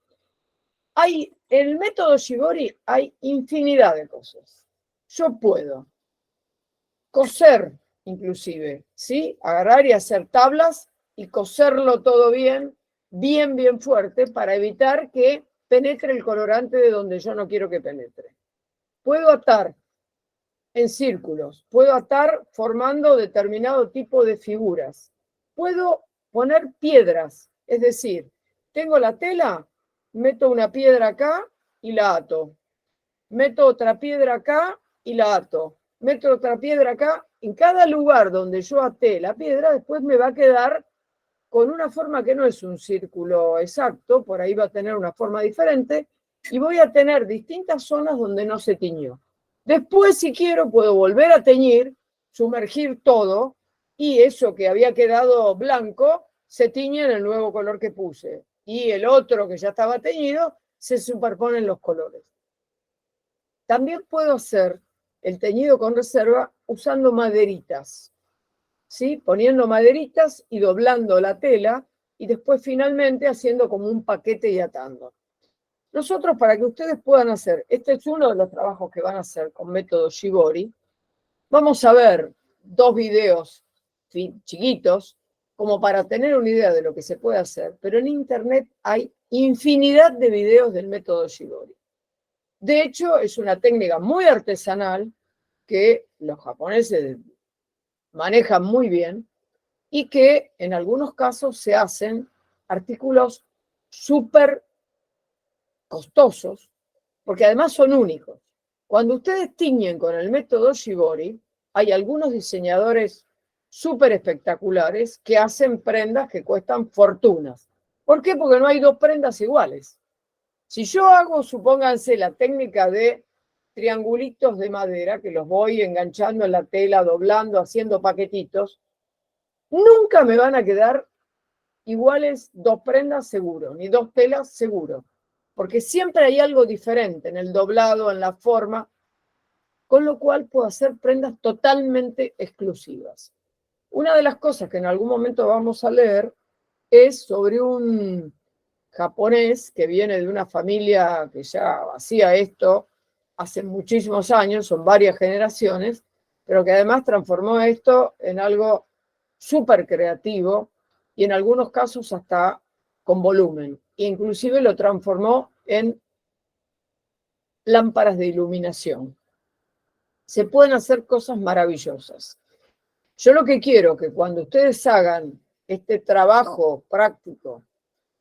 En el método Shibori hay infinidad de cosas. Yo puedo coser, inclusive, ¿sí? Agarrar y hacer tablas y coserlo todo bien, bien fuerte, para evitar que penetre el colorante de donde yo no quiero que penetre. Puedo atar en círculos, puedo atar formando determinado tipo de figuras. Puedo poner piedras, es decir, tengo la tela, meto una piedra acá y la ato. Meto otra piedra acá y la ato. Meto otra piedra acá. En cada lugar donde yo até la piedra, después me va a quedar con una forma que no es un círculo exacto, por ahí va a tener una forma diferente, y voy a tener distintas zonas donde no se tiñó. Después, si quiero, puedo volver a teñir, sumergir todo, y eso que había quedado blanco se tiñe en el nuevo color que puse. Y el otro que ya estaba teñido, se superponen los colores. También puedo hacer el teñido con reserva usando maderitas, ¿sí? Poniendo maderitas y doblando la tela y después finalmente haciendo como un paquete y atando. Nosotros, para que ustedes puedan hacer, este es uno de los trabajos que van a hacer con método Shibori, vamos a ver 2 videos chiquitos como para tener una idea de lo que se puede hacer, pero en internet hay infinidad de videos del método Shibori. De hecho, es una técnica muy artesanal que los japoneses manejan muy bien y que en algunos casos se hacen artículos súper costosos, porque además son únicos. Cuando ustedes tiñen con el método Shibori, hay algunos diseñadores súper espectaculares que hacen prendas que cuestan fortunas. ¿Por qué? Porque no hay 2 prendas iguales. Si yo hago, supónganse, la técnica de triangulitos de madera, que los voy enganchando en la tela, doblando, haciendo paquetitos, nunca me van a quedar iguales 2 prendas seguro, ni 2 telas seguro, porque siempre hay algo diferente en el doblado, en la forma, con lo cual puedo hacer prendas totalmente exclusivas. Una de las cosas que en algún momento vamos a leer es sobre un japonés que viene de una familia que ya hacía esto hace muchísimos años, son varias generaciones, pero que además transformó esto en algo súper creativo y en algunos casos hasta con volumen. E inclusive lo transformó en lámparas de iluminación. Se pueden hacer cosas maravillosas. Yo lo que quiero que cuando ustedes hagan este trabajo práctico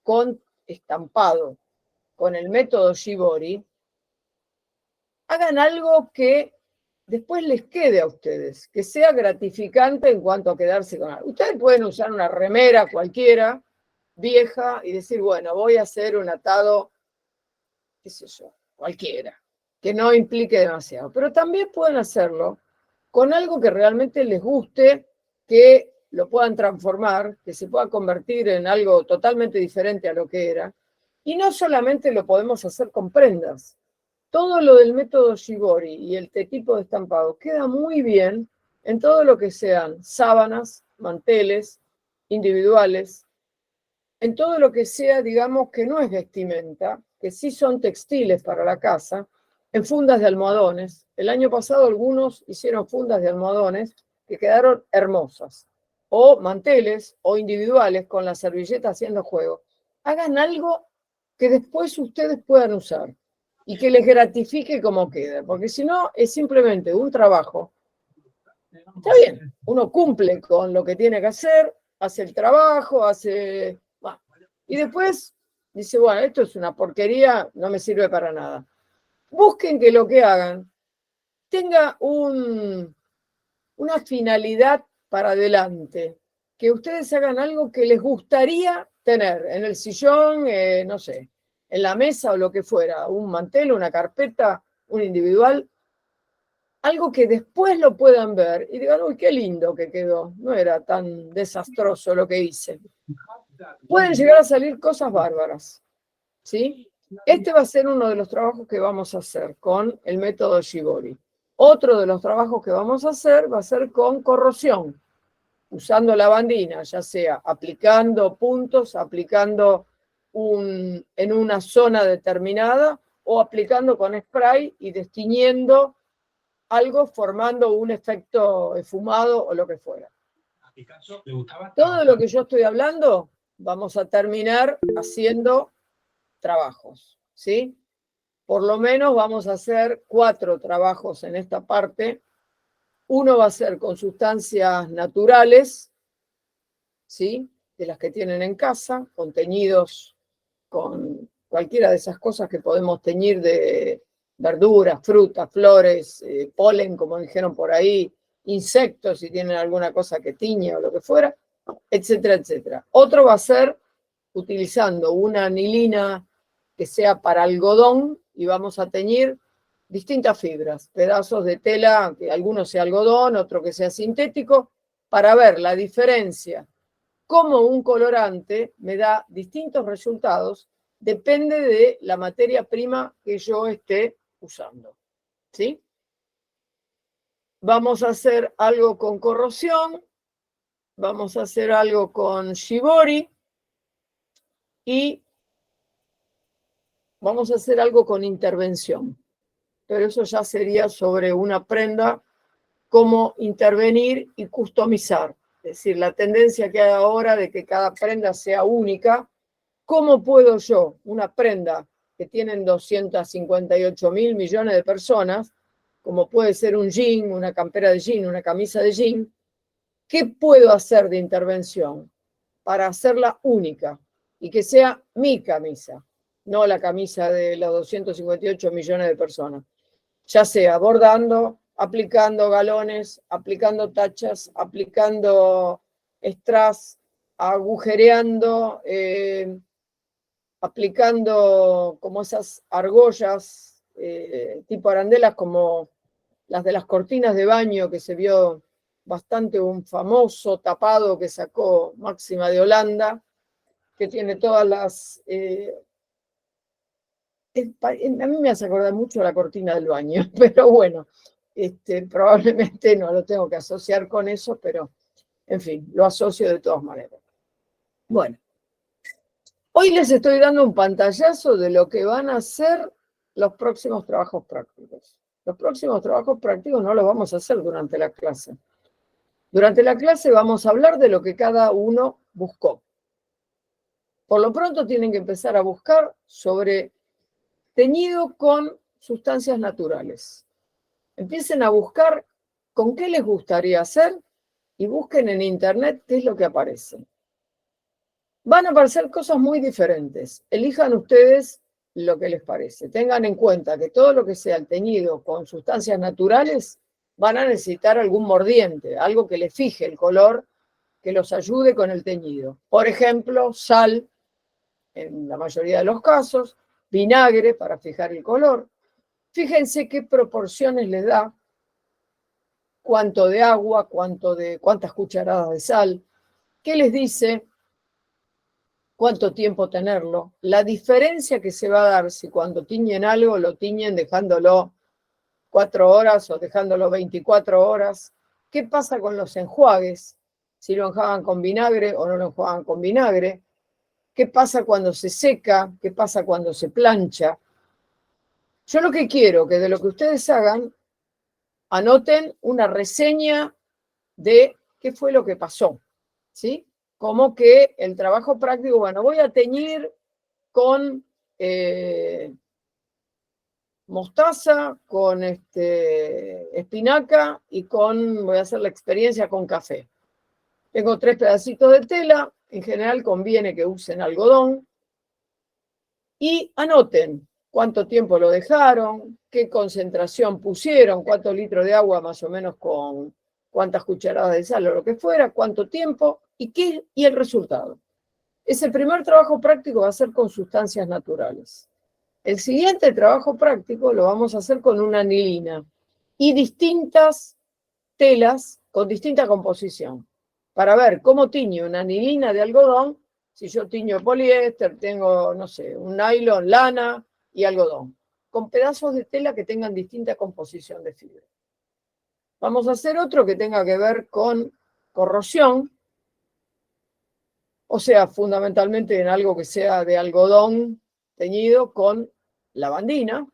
con estampado, con el método Shibori, hagan algo que después les quede a ustedes, que sea gratificante en cuanto a quedarse con algo. Ustedes pueden usar una remera cualquiera, vieja, y decir, bueno, voy a hacer un atado, qué sé yo, cualquiera, que no implique demasiado. Pero también pueden hacerlo con algo que realmente les guste, que lo puedan transformar, que se pueda convertir en algo totalmente diferente a lo que era. Y no solamente lo podemos hacer con prendas. Todo lo del método Shibori y el tipo de estampado queda muy bien en todo lo que sean sábanas, manteles, individuales, en todo lo que sea, digamos, que no es vestimenta, que sí son textiles para la casa, en fundas de almohadones. El año pasado algunos hicieron fundas de almohadones que quedaron hermosas, o manteles, o individuales con la servilleta haciendo juego. Hagan algo que después ustedes puedan usar y que les gratifique como queda, porque si no es simplemente un trabajo. Está bien, uno cumple con lo que tiene que hacer, hace el trabajo, hace... Bueno, y después dice, bueno, esto es una porquería, no me sirve para nada. Busquen que lo que hagan tenga una finalidad para adelante, que ustedes hagan algo que les gustaría tener en el sillón, no sé, en la mesa o lo que fuera, un mantel, una carpeta, un individual, algo que después lo puedan ver y digan, uy, qué lindo que quedó, no era tan desastroso lo que hice. Pueden llegar a salir cosas bárbaras, ¿sí? Este va a ser uno de los trabajos que vamos a hacer con el método Shibori. Otro de los trabajos que vamos a hacer va a ser con corrosión, usando lavandina, ya sea aplicando puntos, aplicando en una zona determinada o aplicando con spray y destiñendo algo formando un efecto esfumado o lo que fuera. Todo lo que yo estoy hablando, vamos a terminar haciendo trabajos, ¿sí? Por lo menos vamos a hacer 4 trabajos en esta parte. Uno va a ser con sustancias naturales, ¿sí? De las que tienen en casa, con teñidos, con cualquiera de esas cosas que podemos teñir de verduras, frutas, flores, polen, como dijeron por ahí, insectos, si tienen alguna cosa que tiñe o lo que fuera, etcétera, etcétera. Otro va a ser utilizando una anilina que sea para algodón y vamos a teñir distintas fibras, pedazos de tela, que algunos sea algodón, otro que sea sintético, para ver la diferencia. Cómo un colorante me da distintos resultados, depende de la materia prima que yo esté usando, ¿sí? Vamos a hacer algo con corrosión, vamos a hacer algo con Shibori y vamos a hacer algo con intervención. Pero eso ya sería sobre una prenda, cómo intervenir y customizar. Es decir, la tendencia que hay ahora de que cada prenda sea única. ¿Cómo puedo yo, una prenda que tienen 258.000 millones de personas, como puede ser un jean, una campera de jean, una camisa de jean, qué puedo hacer de intervención para hacerla única y que sea mi camisa, no la camisa de los 258 millones de personas? Ya sea bordando, aplicando galones, aplicando tachas, aplicando strass, agujereando, aplicando como esas argollas tipo arandelas, como las de las cortinas de baño, que se vio bastante un famoso tapado que sacó Máxima de Holanda, que tiene todas las... a mí me hace acordar mucho la cortina del baño, pero bueno, probablemente no lo tengo que asociar con eso, pero en fin, lo asocio de todas maneras. Bueno, hoy les estoy dando un pantallazo de lo que van a ser los próximos trabajos prácticos. Los próximos trabajos prácticos no los vamos a hacer durante la clase. Durante la clase vamos a hablar de lo que cada uno buscó. Por lo pronto tienen que empezar a buscar sobre teñido con sustancias naturales. Empiecen a buscar con qué les gustaría hacer y busquen en internet qué es lo que aparece. Van a aparecer cosas muy diferentes. Elijan ustedes lo que les parece. Tengan en cuenta que todo lo que sea el teñido con sustancias naturales van a necesitar algún mordiente, algo que les fije el color, que los ayude con el teñido. Por ejemplo, sal, en la mayoría de los casos, vinagre para fijar el color. Fíjense qué proporciones les da, cuánto de agua, cuántas cucharadas de sal, qué les dice, cuánto tiempo tenerlo, la diferencia que se va a dar si cuando tiñen algo lo tiñen dejándolo 4 horas o dejándolo 24 horas, qué pasa con los enjuagues, si lo enjuagan con vinagre o no lo enjuagan con vinagre, qué pasa cuando se seca, qué pasa cuando se plancha. Yo lo que quiero que de lo que ustedes hagan, anoten una reseña de qué fue lo que pasó, ¿sí? Como que el trabajo práctico, bueno, voy a teñir con mostaza, con espinaca y voy a hacer la experiencia con café. Tengo 3 pedacitos de tela, en general conviene que usen algodón, y anoten cuánto tiempo lo dejaron, qué concentración pusieron, cuántos litros de agua más o menos con cuántas cucharadas de sal o lo que fuera, cuánto tiempo y el resultado. Ese primer trabajo práctico va a ser con sustancias naturales. El siguiente trabajo práctico lo vamos a hacer con una anilina y distintas telas con distinta composición para ver cómo tiñe una anilina de algodón. Si yo tiño poliéster, tengo, no sé, un nylon, lana y algodón, con pedazos de tela que tengan distinta composición de fibra. Vamos a hacer otro que tenga que ver con corrosión, o sea, fundamentalmente en algo que sea de algodón teñido con lavandina,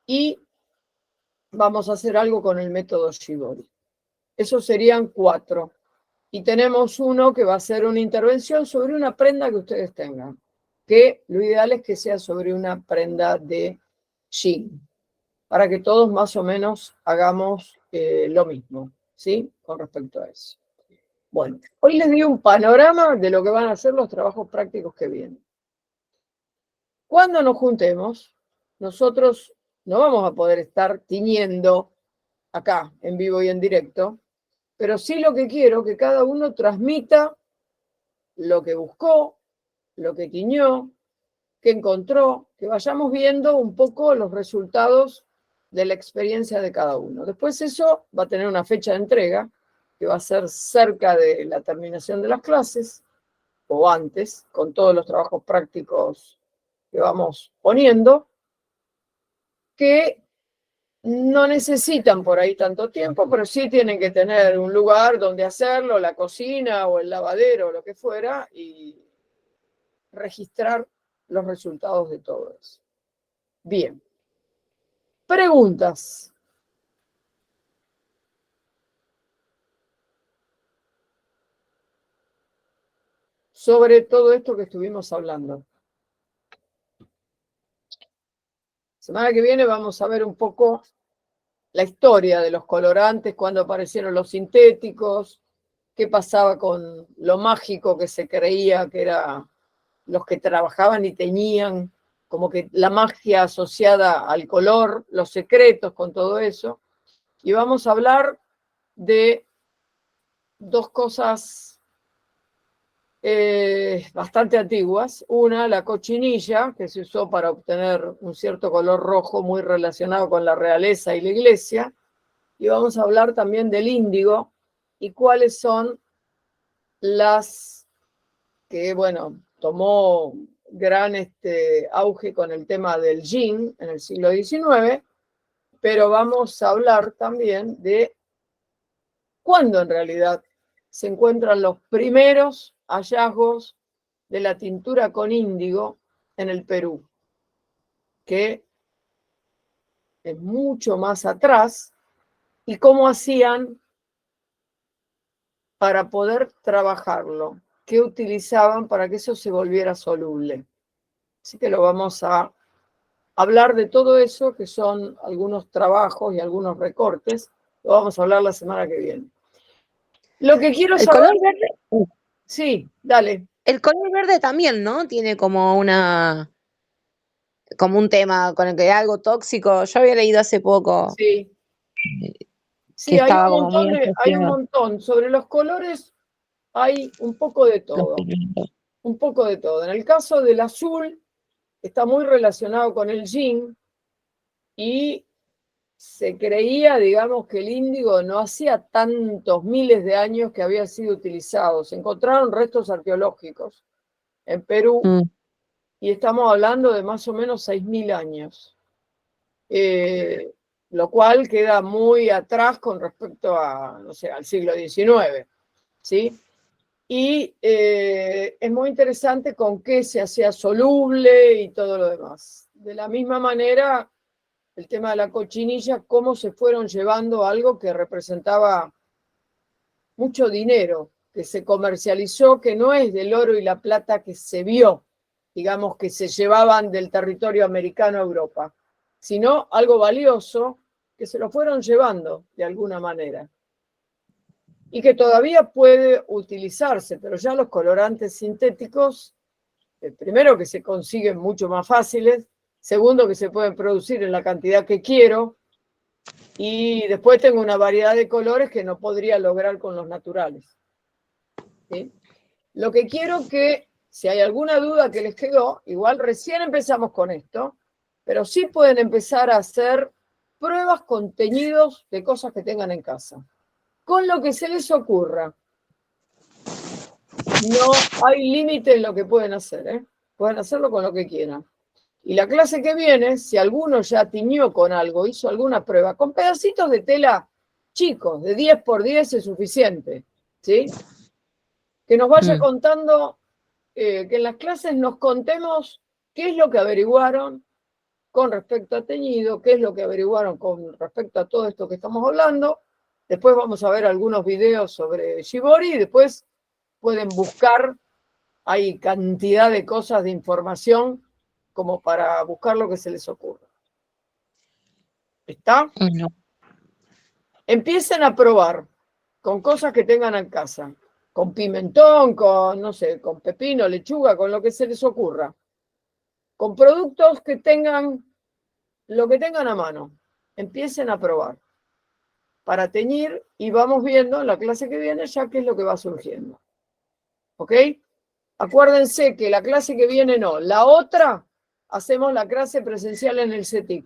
y vamos a hacer algo con el método Shibori. Esos serían 4. Y tenemos uno que va a ser una intervención sobre una prenda que ustedes tengan, que lo ideal es que sea sobre una prenda de jean, para que todos más o menos hagamos lo mismo, ¿sí? Con respecto a eso. Bueno, hoy les di un panorama de lo que van a ser los trabajos prácticos que vienen. Cuando nos juntemos, nosotros no vamos a poder estar tiñendo acá, en vivo y en directo, pero sí lo que quiero que cada uno transmita lo que buscó, lo que tiñó, que encontró, que vayamos viendo un poco los resultados de la experiencia de cada uno. Después eso va a tener una fecha de entrega, que va a ser cerca de la terminación de las clases, o antes, con todos los trabajos prácticos que vamos poniendo, que no necesitan por ahí tanto tiempo, pero sí tienen que tener un lugar donde hacerlo, la cocina o el lavadero o lo que fuera, y registrar los resultados de todo eso. Bien. Preguntas. Sobre todo esto que estuvimos hablando. Semana que viene vamos a ver un poco la historia de los colorantes, cuándo aparecieron los sintéticos, qué pasaba con lo mágico que se creía que era los que trabajaban y teñían, como que la magia asociada al color, los secretos con todo eso. Y vamos a hablar de 2 cosas bastante antiguas. Una, la cochinilla, que se usó para obtener un cierto color rojo muy relacionado con la realeza y la iglesia. Y vamos a hablar también del índigo y cuáles son las que, bueno, tomó gran auge con el tema del yin en el siglo XIX, pero vamos a hablar también de cuándo en realidad se encuentran los primeros hallazgos de la tintura con índigo en el Perú, que es mucho más atrás, y cómo hacían para poder trabajarlo, qué utilizaban para que eso se volviera soluble. Así que lo vamos a hablar de todo eso, que son algunos trabajos y algunos recortes. Lo vamos a hablar la semana que viene. Lo que quiero El saber... color verde. Sí, dale. El color verde también, ¿no? Tiene como un tema con el que hay algo tóxico. Yo había leído hace poco Sí. que Sí, hay estaba un como muy montón, hay un asociado montón. Sobre los colores hay un poco de a los todo. pigmentos. Un poco de todo. En el caso del azul, está muy relacionado con el yin y se creía, digamos, que el índigo no hacía tantos miles de años que había sido utilizado. Se encontraron restos arqueológicos en Perú y estamos hablando de más o menos 6.000 años. Lo cual queda muy atrás con respecto a, no sé, al siglo XIX, ¿sí? Y es muy interesante con qué se hacía soluble y todo lo demás. De la misma manera, el tema de la cochinilla, cómo se fueron llevando algo que representaba mucho dinero, que se comercializó, que no es del oro y la plata que se vio, digamos, que se llevaban del territorio americano a Europa, sino algo valioso que se lo fueron llevando de alguna manera y que todavía puede utilizarse, pero ya los colorantes sintéticos, primero que se consiguen mucho más fáciles, segundo que se pueden producir en la cantidad que quiero, y después tengo una variedad de colores que no podría lograr con los naturales. ¿Sí? Lo que quiero que, si hay alguna duda que les quedó, igual recién empezamos con esto, pero sí pueden empezar a hacer pruebas con teñidos de cosas que tengan en casa. Con lo que se les ocurra. No hay límite en lo que pueden hacer, ¿eh? Pueden hacerlo con lo que quieran. Y la clase que viene, si alguno ya tiñó con algo, hizo alguna prueba, con pedacitos de tela chicos, de 10 por 10 es suficiente, ¿sí? Que nos vaya contando, que en las clases nos contemos qué es lo que averiguaron con respecto a teñido, qué es lo que averiguaron con respecto a todo esto que estamos hablando. Después vamos a ver algunos videos sobre Shibori y después pueden buscar, hay cantidad de cosas de información como para buscar lo que se les ocurra. ¿Está? No. Empiecen a probar con cosas que tengan en casa, con pimentón, con, no sé, con pepino, lechuga, con lo que se les ocurra, con productos que tengan, lo que tengan a mano. Empiecen a probar para teñir y vamos viendo en la clase que viene ya qué es lo que va surgiendo. ¿Ok? Acuérdense que la clase que viene no, la otra hacemos la clase presencial en el CETIC,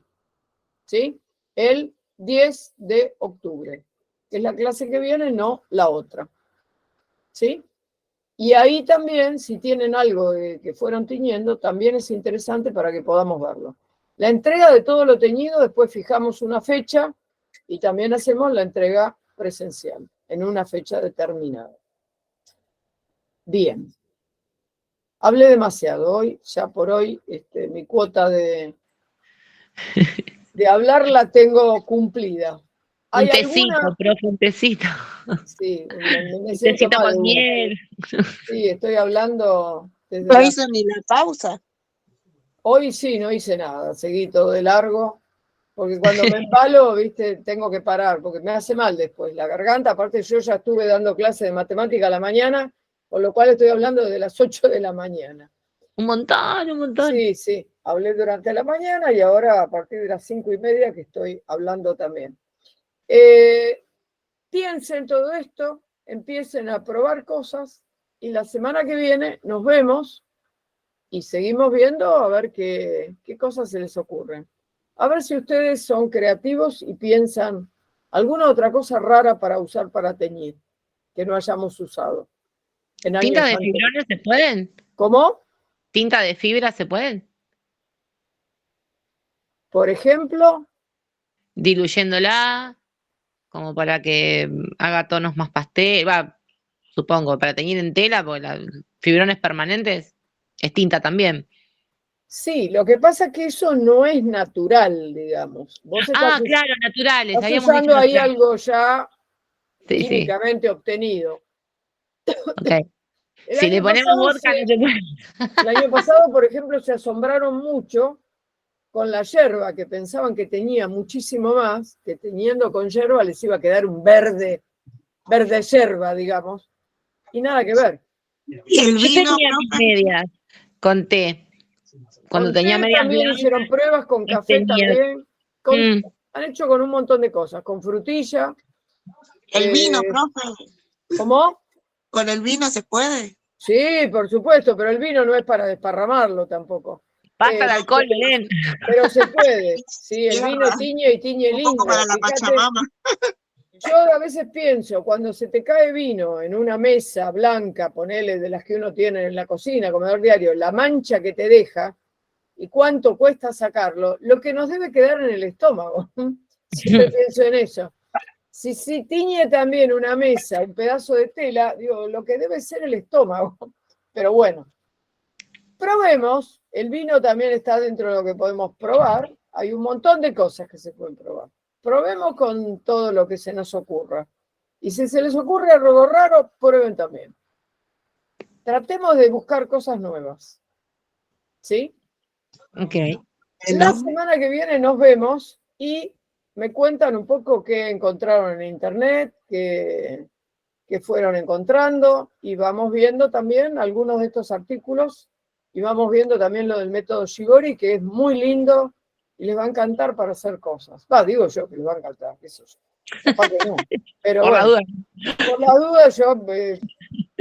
¿sí? El 10 de octubre. Es la clase que viene, no la otra. ¿Sí? Y ahí también, si tienen algo que fueron tiñendo, también es interesante para que podamos verlo. La entrega de todo lo teñido, después fijamos una fecha y también hacemos la entrega presencial en una fecha determinada. Bien. Hablé demasiado hoy, ya por hoy mi cuota de hablar la tengo cumplida. Un tecito, profe, un tecito. Sí, me Un siento tecito mal. con miel. Sí, estoy hablando desde No hizo ni la pausa. Hoy sí, no hice nada, seguí todo de largo, porque cuando me empalo, viste, tengo que parar, porque me hace mal después la garganta. Aparte yo ya estuve dando clases de matemática a la mañana, con lo cual estoy hablando desde las 8 de la mañana. Un montón, un montón. Sí, sí, hablé durante la mañana y ahora a partir de las 5:30 que estoy hablando también. Piensen todo esto, empiecen a probar cosas y la semana que viene nos vemos y seguimos viendo a ver qué cosas se les ocurren. A ver si ustedes son creativos y piensan alguna otra cosa rara para usar para teñir que no hayamos usado en años ¿Tintas de anteriores. fibrones se pueden? ¿Cómo? ¿Tinta de fibra se puede? Por ejemplo, Diluyéndola, como para que haga tonos más pastel, va, supongo, para teñir en tela, porque los fibrones permanentes es tinta también. sí, lo que pasa es que eso no es natural, digamos. Vos Ah, claro, naturales, estás habíamos dicho usando ahí naturales. algo ya Sí, sí, químicamente obtenido. ok. El Si le año ponemos pasado vodka, no se puede. el año pasado, por ejemplo, se asombraron mucho con la yerba, que pensaban que tenía muchísimo más, que teniendo con yerba les iba a quedar un verde yerba, digamos, y nada que ver. Y el Yo vino, tenía mis profe, medias con té. Cuando Con tenía té medias también blancas, hicieron pruebas, con y café tenía. también, han hecho con un montón de cosas, con frutilla. el vino, eh, profe, ¿Cómo? con el vino se puede. Sí, por supuesto, pero el vino no es para desparramarlo tampoco. Basta el alcohol, Belén. Pero se puede, sí, el vino Tierra, tiñe y tiñe un poco para lindo. la Fíjate, Pachamama. yo a veces pienso, cuando se te cae vino en una mesa blanca, ponele de las que uno tiene en la cocina, comedor diario, la mancha que te deja y cuánto cuesta sacarlo, lo que nos debe quedar en el estómago. Siempre pienso en eso. Si tiñe también una mesa, un pedazo de tela, digo, lo que debe ser el estómago. Pero bueno, probemos. El vino también está dentro de lo que podemos probar. Hay un montón de cosas que se pueden probar. Probemos con todo lo que se nos ocurra. Y si se les ocurre algo raro, prueben también. Tratemos de buscar cosas nuevas. ¿Sí? Ok. La semana que viene nos vemos y me cuentan un poco qué encontraron en internet, qué fueron encontrando, y vamos viendo también algunos de estos artículos y vamos viendo también lo del método Shigori, que es muy lindo y les va a encantar para hacer cosas. Digo yo que les va a encantar, eso sí. Capaz que no. Pero Por la bueno, duda. por la duda yo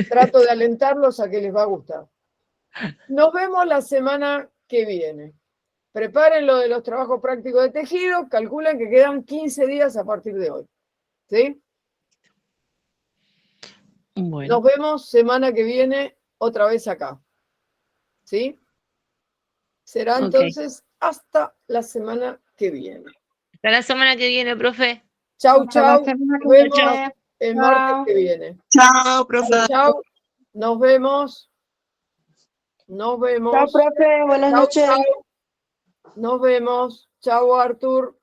trato de alentarlos a que les va a gustar. Nos vemos la semana que viene. Preparen lo de los trabajos prácticos de tejido, calculen que quedan 15 días a partir de hoy. ¿Sí? Bueno. Nos vemos semana que viene otra vez acá. ¿Sí? Será Ok. entonces hasta la semana que viene. Hasta la semana que viene, profe. Chau, Hasta la chau. semana Nos que vemos viene. el martes Chao. que viene. Chao, profe. Chau, chau. Nos vemos. Nos vemos. Chao, profe, buenas Chau, noches. chau. Nos vemos. Chau, Artur.